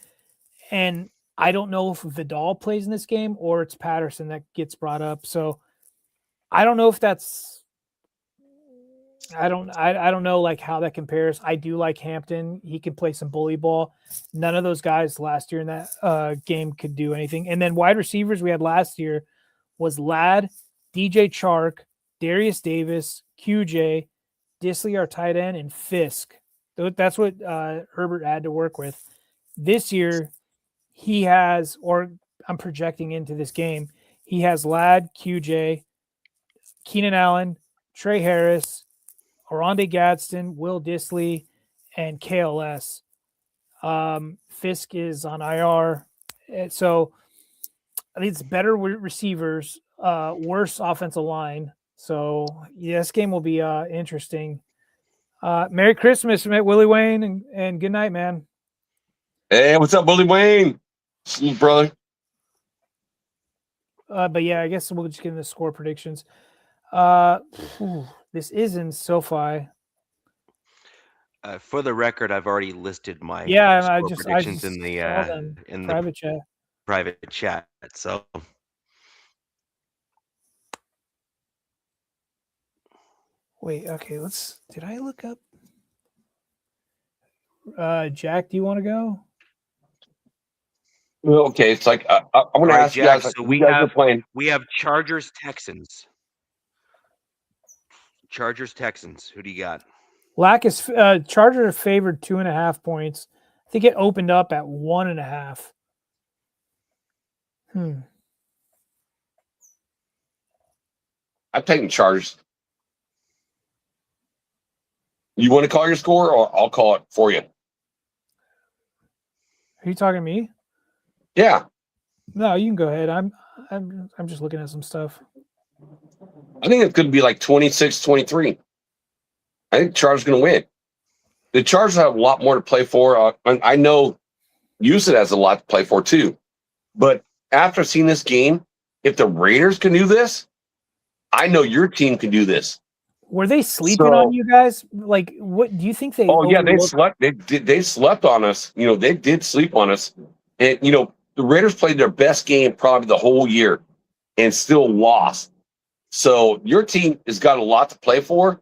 And I don't know if Vidal plays in this game or it's Patterson that gets brought up. So I don't know if that's I don't know like how that compares. I do like Hampton. He can play some bully ball. None of those guys last year in that game could do anything. And then wide receivers we had last year was Ladd, DJ Chark, Darius Davis, QJ, Disley, our tight end, and Fisk. That's what Herbert had to work with. This year, he has, or I'm projecting into this game, he has Ladd, QJ, Keenan Allen, Trey Harris, Oronde Gadsden, Will Disley, and KLS. Fisk is on IR. So I think it's better receivers, worse offensive line. So yeah, this game will be interesting. Merry Christmas, Willie Wayne, and good night, man. Hey, what's up, Willie Wayne? See you, brother. But yeah, I guess we'll just get into the score predictions. This is in SoFi. For the record, I've already listed my predictions in the private chat. Private chat. So wait, okay, did I look up? Jack, do you want to go? Well, okay, it's like I want to ask Jack, you guys. So we have Chargers Texans. Chargers Texans. Who do you got? Chargers are favored 2.5 points. I think it opened up at 1.5. I'm taking Chargers. You want to call your score, or I'll call it for you? Are you talking to me? Yeah. No, you can go ahead. I'm just looking at some stuff. I think it's going to be like 26-23. I think the Chargers are going to win. The Chargers have a lot more to play for. I know Houston has a lot to play for too. But after seeing this game, if the Raiders can do this, I know your team can do this. Were they sleeping on you guys? Like, what do you think they? Oh yeah, they slept. They slept on us. They did sleep on us. And the the Raiders played their best game probably the whole year and still lost. So your team has got a lot to play for,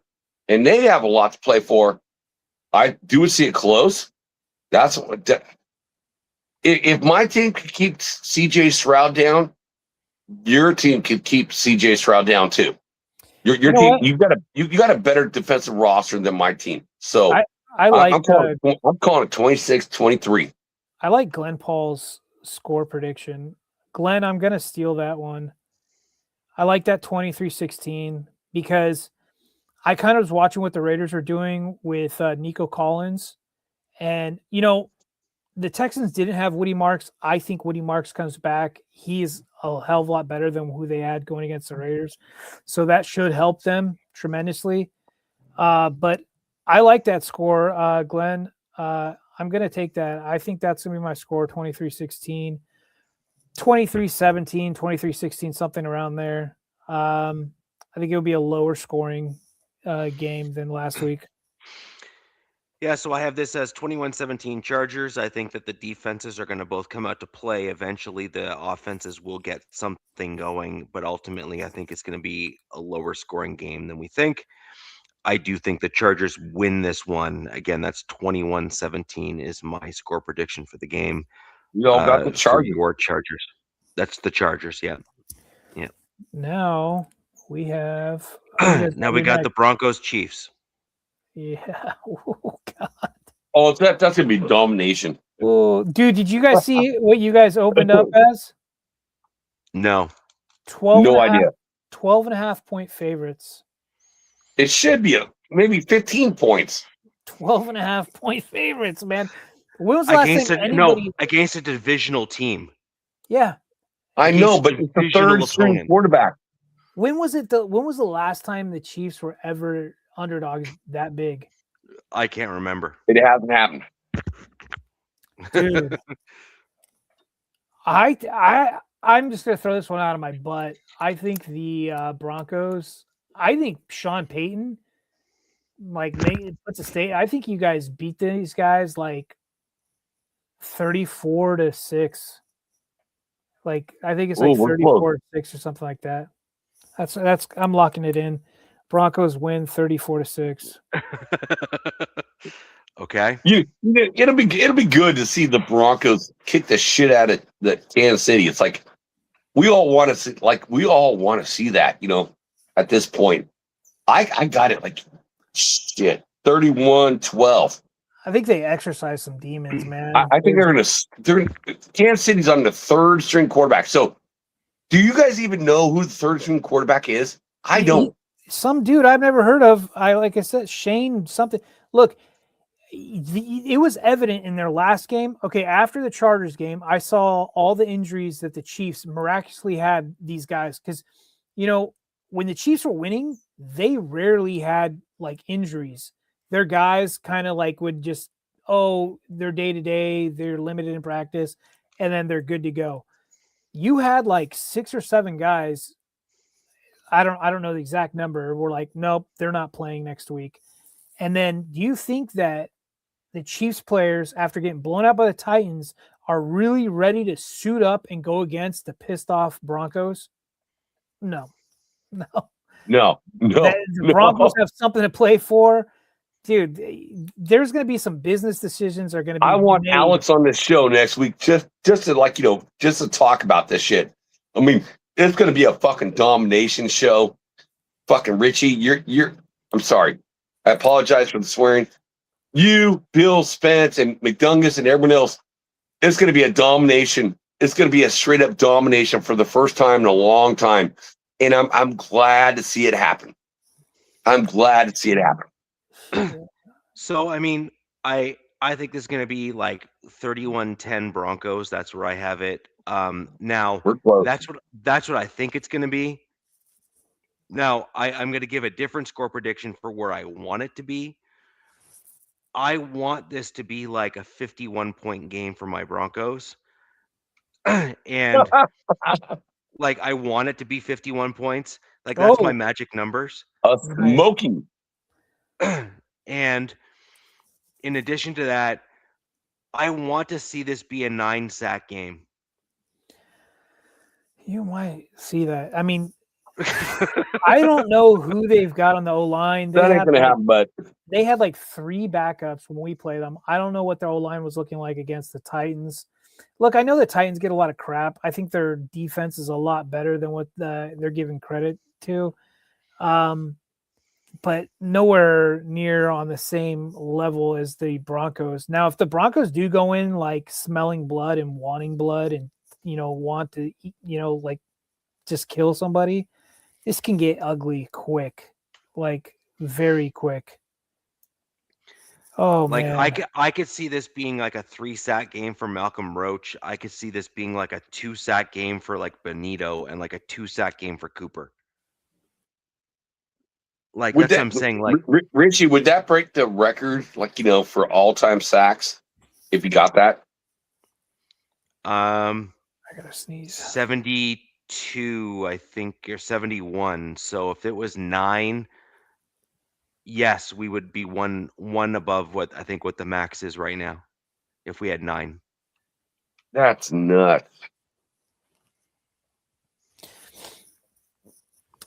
and they have a lot to play for. I do see it close. That's what. If my team could keep CJ Stroud down, your team could keep CJ Stroud down too. Your team, you got a better defensive roster than my team. So I'm calling it 26-23. I like Glenn Paul's score prediction. Glenn, I'm going to steal that one. I like that 23-16 because I kind of was watching what the Raiders are doing with Nico Collins. And, the Texans didn't have Woody Marks. I think Woody Marks comes back. He's a hell of a lot better than who they had going against the Raiders. So that should help them tremendously. But I like that score, Glenn. I'm going to take that. I think that's going to be my score, 23-16, 23-17, 23-16, something around there. I think it'll be a lower scoring game than last week. Yeah, so I have this as 21-17 Chargers. I think that the defenses are going to both come out to play. Eventually, the offenses will get something going, but ultimately, I think it's going to be a lower scoring game than we think. I do think the Chargers win this one. Again, that's 21-17 is my score prediction for the game. You all got the Chargers. Your Chargers. That's the Chargers, yeah. Yeah. Now we have... now we got the Broncos Chiefs. Yeah. Oh, God. Oh, that's going to be domination. Oh, dude, did you guys see what you guys opened up as? No. 12.5 point favorites. It should be maybe 15 points. 12.5 point favorites, man. When was the last time anybody... against a divisional team. Yeah. I know, but it's the third string quarterback. When was the last time the Chiefs were ever underdogs that big? I can't remember. It hasn't happened. Dude. I'm just gonna throw this one out of my butt. I think the Broncos, I think Sean Payton puts a state. I think you guys beat these guys 34-6. I think it's 34-6 or something like that. That's I'm locking it in. Broncos win 34-6. Okay. It'll be good to see the Broncos kick the shit out of the Kansas City. It's like we all want to see that, at this point. I got it 31-12. I think they exercise some demons, man. I think Kansas City's on the third string quarterback. So do you guys even know who the third string quarterback is? I don't. Some dude I've never heard of. Like I said, Shane something. Look, it was evident in their last game. Okay, after the Chargers game, I saw all the injuries that the Chiefs miraculously had these guys. Because, when the Chiefs were winning, they rarely had injuries. Their guys kind of would just, they're day-to-day, they're limited in practice, and then they're good to go. You had 6 or 7 guys. I don't know the exact number. We're nope, they're not playing next week. And then do you think that the Chiefs players, after getting blown out by the Titans, are really ready to suit up and go against the pissed off Broncos? No. The Broncos have something to play for. Dude, there's going to be some business decisions are going to be I want made. Alex on this show next week just to just to talk about this shit. I mean, it's going to be a fucking domination show. Fucking Richie, you're I'm sorry. I apologize for the swearing. You, Bill Spence, and McDungus and everyone else, it's going to be a domination. It's going to be a straight up domination for the first time in a long time. And I'm glad to see it happen. I'm glad to see it happen. So, I mean, I think this is going to be 31-10 Broncos. That's where I have it. Now that's what I think it's going to be. Now I'm going to give a different score prediction for where I want it to be. I want this to be a 51-point game for my Broncos. And I want it to be 51 points. That's my magic numbers. Smoking. And in addition to that, I want to see this be a 9-sack game. You might see that. I mean, I don't know who they've got on the O-line. That ain't gonna happen, but They had like 3 backups when we played them. I don't know what their O-line was looking like against the Titans. Look, I know the Titans get a lot of crap. I think their defense is a lot better than what they're giving credit to. But nowhere near on the same level as the Broncos. Now, if the Broncos do go in like smelling blood and wanting blood and, want to, like just kill somebody, this can get ugly quick, like very quick. Oh, Like man. I could see this being like a 3-sack game for Malcolm Roach. I could see this being like a 2-sack game for like Benito and like a 2-sack game for Cooper. Like would that's what I'm saying. Like Richie, would that break the record, like, for all-time sacks if you got that? I gotta sneeze. 72, I think, or 71. So if it was 9, yes, we would be one above what I think what the max is right now. If we had 9. That's nuts.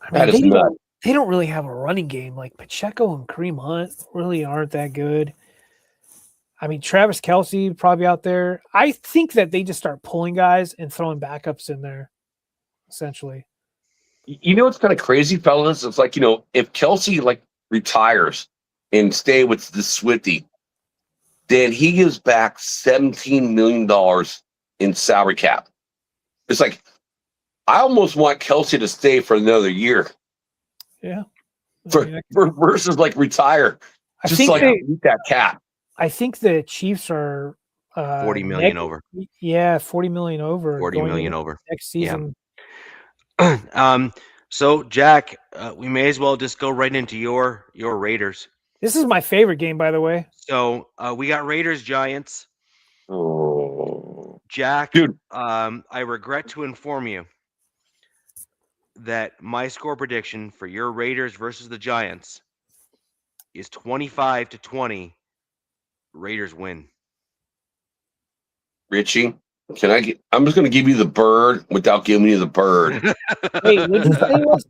I mean, they don't really have a running game. Like Pacheco and Kareem Hunt really aren't that good. I mean, Travis Kelce probably out there. I think that they just start pulling guys and throwing backups in there, essentially. You know what's kind of crazy, fellas? It's like, if Kelce like retires and stay with the Swifty, then he gives back $17 million in salary cap. It's like, I almost want Kelce to stay for another year. Yeah. Versus like retire. Just eat that cap. I think the Chiefs are 40 million over. Yeah, 40 million over. 40 million over next season. Yeah. So Jack, we may as well just go right into your Raiders. This is my favorite game, by the way. So we got Raiders Giants. Oh, Jack, dude. I regret to inform you that my score prediction for your Raiders versus the Giants is 25-20. Raiders win. Richie, I'm just going to give you the bird without giving you the bird. Wait, what did you say it was?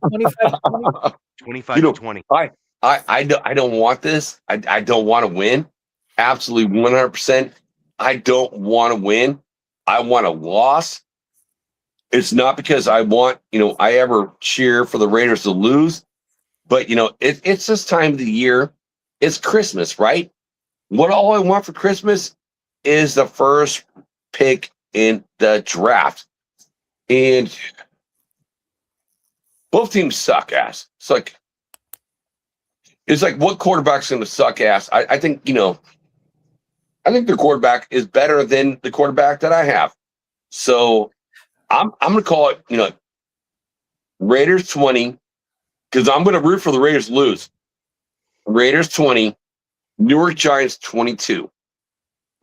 25-20. I don't want this. I don't want to win. Absolutely 100%. I don't want to win. I want a loss. It's not because I want, I ever cheer for the Raiders to lose, but it's this time of the year. It's Christmas, right? All I want for Christmas is the first pick in the draft. And both teams suck ass. It's like what quarterback's going to suck ass? I think, I think the quarterback is better than the quarterback that I have. So I'm going to call it, Raiders 20, because I'm going to root for the Raiders to lose. Raiders 20, New York Giants 22.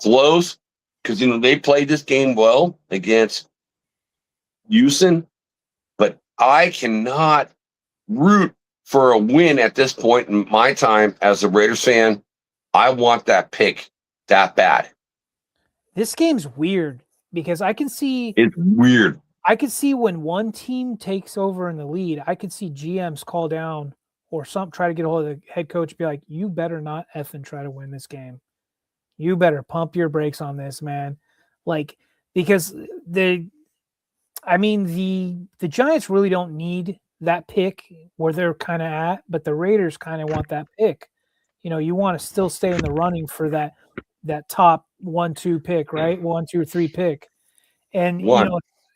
Close, because, they played this game well against Houston, but I cannot root for a win at this point in my time as a Raiders fan. I want that pick that bad. This game's weird because I can see it's weird. I could see when one team takes over in the lead, I could see GMs call down or try to get a hold of the head coach, be like, you better not effing try to win this game. You better pump your brakes on this, man. Like, because the Giants really don't need that pick where they're kind of at, but the Raiders kind of want that pick. You want to still stay in the running for that top 1-2 pick, right? 1, 2, or 3 pick. And,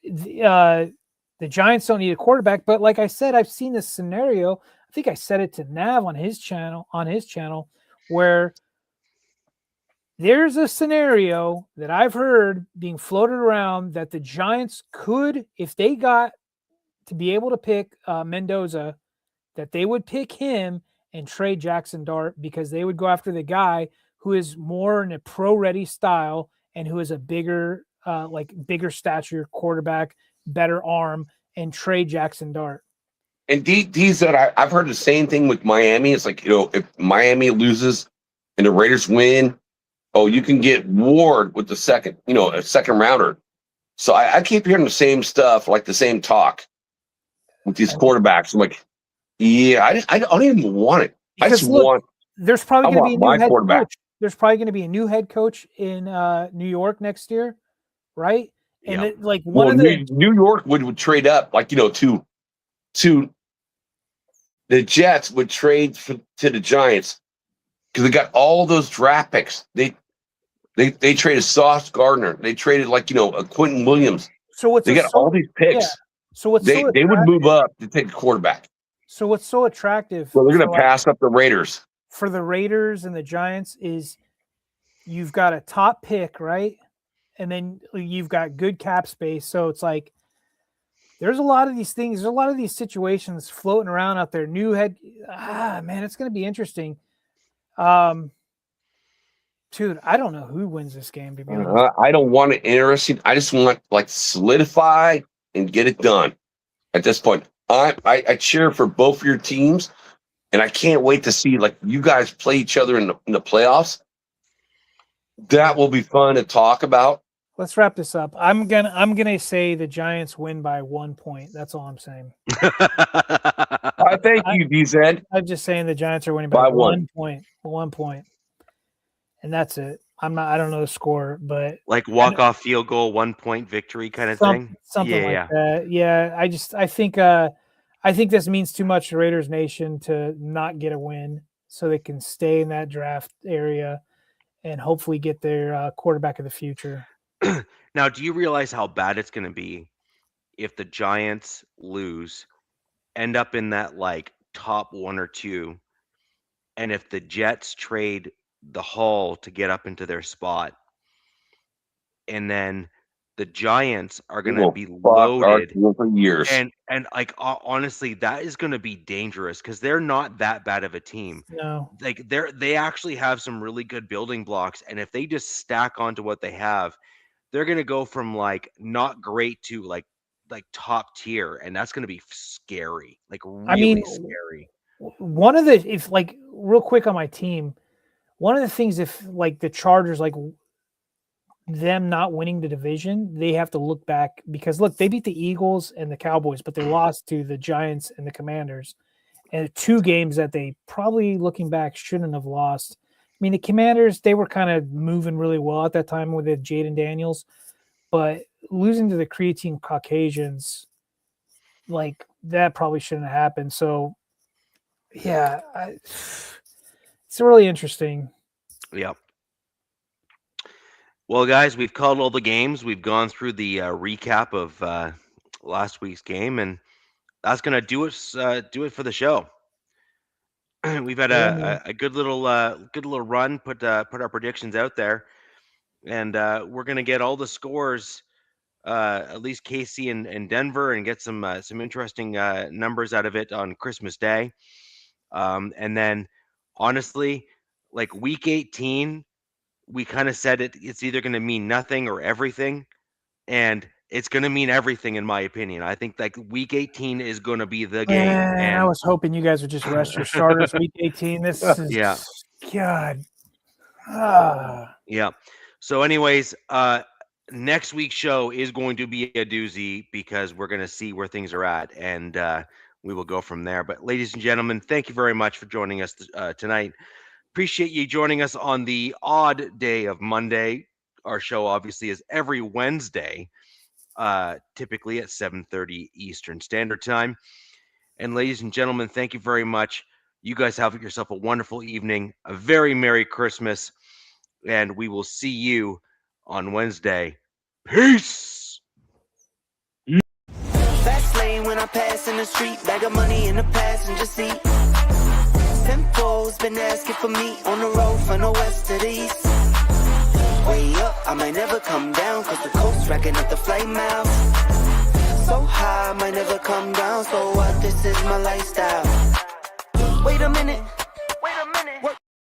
the Giants don't need a quarterback, but like I said, I've seen this scenario. I think I said it to Nav on his channel, where there's a scenario that I've heard being floated around that the Giants could, if they got to be able to pick Mendoza, that they would pick him and trade Jackson Dart because they would go after the guy who is more in a pro-ready style and who is a bigger stature quarterback, better arm, and trade Jackson Dart. And D said, I've heard the same thing with Miami. It's like, if Miami loses and the Raiders win, you can get Ward with the second, a second rounder. So I keep hearing the same stuff, like the same talk with these quarterbacks. I'm like, yeah, I don't even want it. I just want. There's probably going to be a new head quarterback. coach. There's probably going to be a new head coach in New York next year, right? And New York would trade up, like, to the Jets would trade to the Giants because they got all those draft picks. They traded Sauce Gardner. They traded a Quentin Williams. So they got all these picks. Yeah. So they would move up to take a quarterback. So what's so attractive? Well, they're going to pass up the Raiders. For the Raiders and the Giants is you've got a top pick, right? And then you've got good cap space. So it's like there's a lot of these things. There's a lot of these situations floating around out there. New head, man, it's going to be interesting. Dude, I don't know who wins this game. To be honest. I don't want it interesting. I just want solidify and get it done. At this point, I cheer for both of your teams, and I can't wait to see you guys play each other in the playoffs. That will be fun to talk about. Let's wrap this up. I'm gonna say the Giants win by 1 point. That's all I'm saying. I thank you, DZ. I'm just saying the Giants are winning by 1 point. 1 point. And that's it. I don't know the score, but walk-off field goal, 1 point victory kind of thing. Something like that. Yeah. I think this means too much to Raiders Nation to not get a win so they can stay in that draft area and hopefully get their quarterback of the future. Now, do you realize how bad it's going to be if the Giants lose, end up in that top 1 or 2, and if the Jets trade the Hall to get up into their spot, and then the Giants are going to be loaded for years. And honestly, that is going to be dangerous because they're not that bad of a team. No, they actually have some really good building blocks, and if they just stack onto what they have, they're going to go from not great to top tier, and that's going to be scary. Really scary. One of the real quick on my team. One of the things, if the Chargers, them not winning the division, they have to look back because they beat the Eagles and the Cowboys, but they lost to the Giants and the Commanders, and 2 games that they probably looking back shouldn't have lost. I mean, the Commanders, they were kind of moving really well at that time with Jaden Daniels, but losing to the Creatine Caucasians, that probably shouldn't have happened. So, yeah, it's really interesting. Yep. Well, guys, we've called all the games. We've gone through the recap of last week's game, and that's going to do it for the show. We've had a good little run. Put our predictions out there, and we're going to get all the scores, at least Casey and Denver, and get some interesting numbers out of it on Christmas Day, and then. Honestly, week 18, we kind of said it's either going to mean nothing or everything, and it's going to mean everything, in my opinion. I think week 18 is going to be the game. And I was hoping you guys would just rest your starters week 18. This is God. Yeah. So, anyways, next week's show is going to be a doozy because we're going to see where things are at, and we will go from there. But ladies and gentlemen, thank you very much for joining us tonight. Appreciate you joining us on the odd day of Monday. Our show obviously is every Wednesday, typically at 7:30 Eastern Standard Time. And ladies and gentlemen, thank you very much. You guys have yourself a wonderful evening, a very Merry Christmas, and we will see you on Wednesday. Peace! When I pass in the street, bag of money in the passenger seat. Tempo's been asking for me on the road from the west to the east. Way up, I might never come down, cause the coast racking up the flight miles. So high, I might never come down, so what, this is my lifestyle.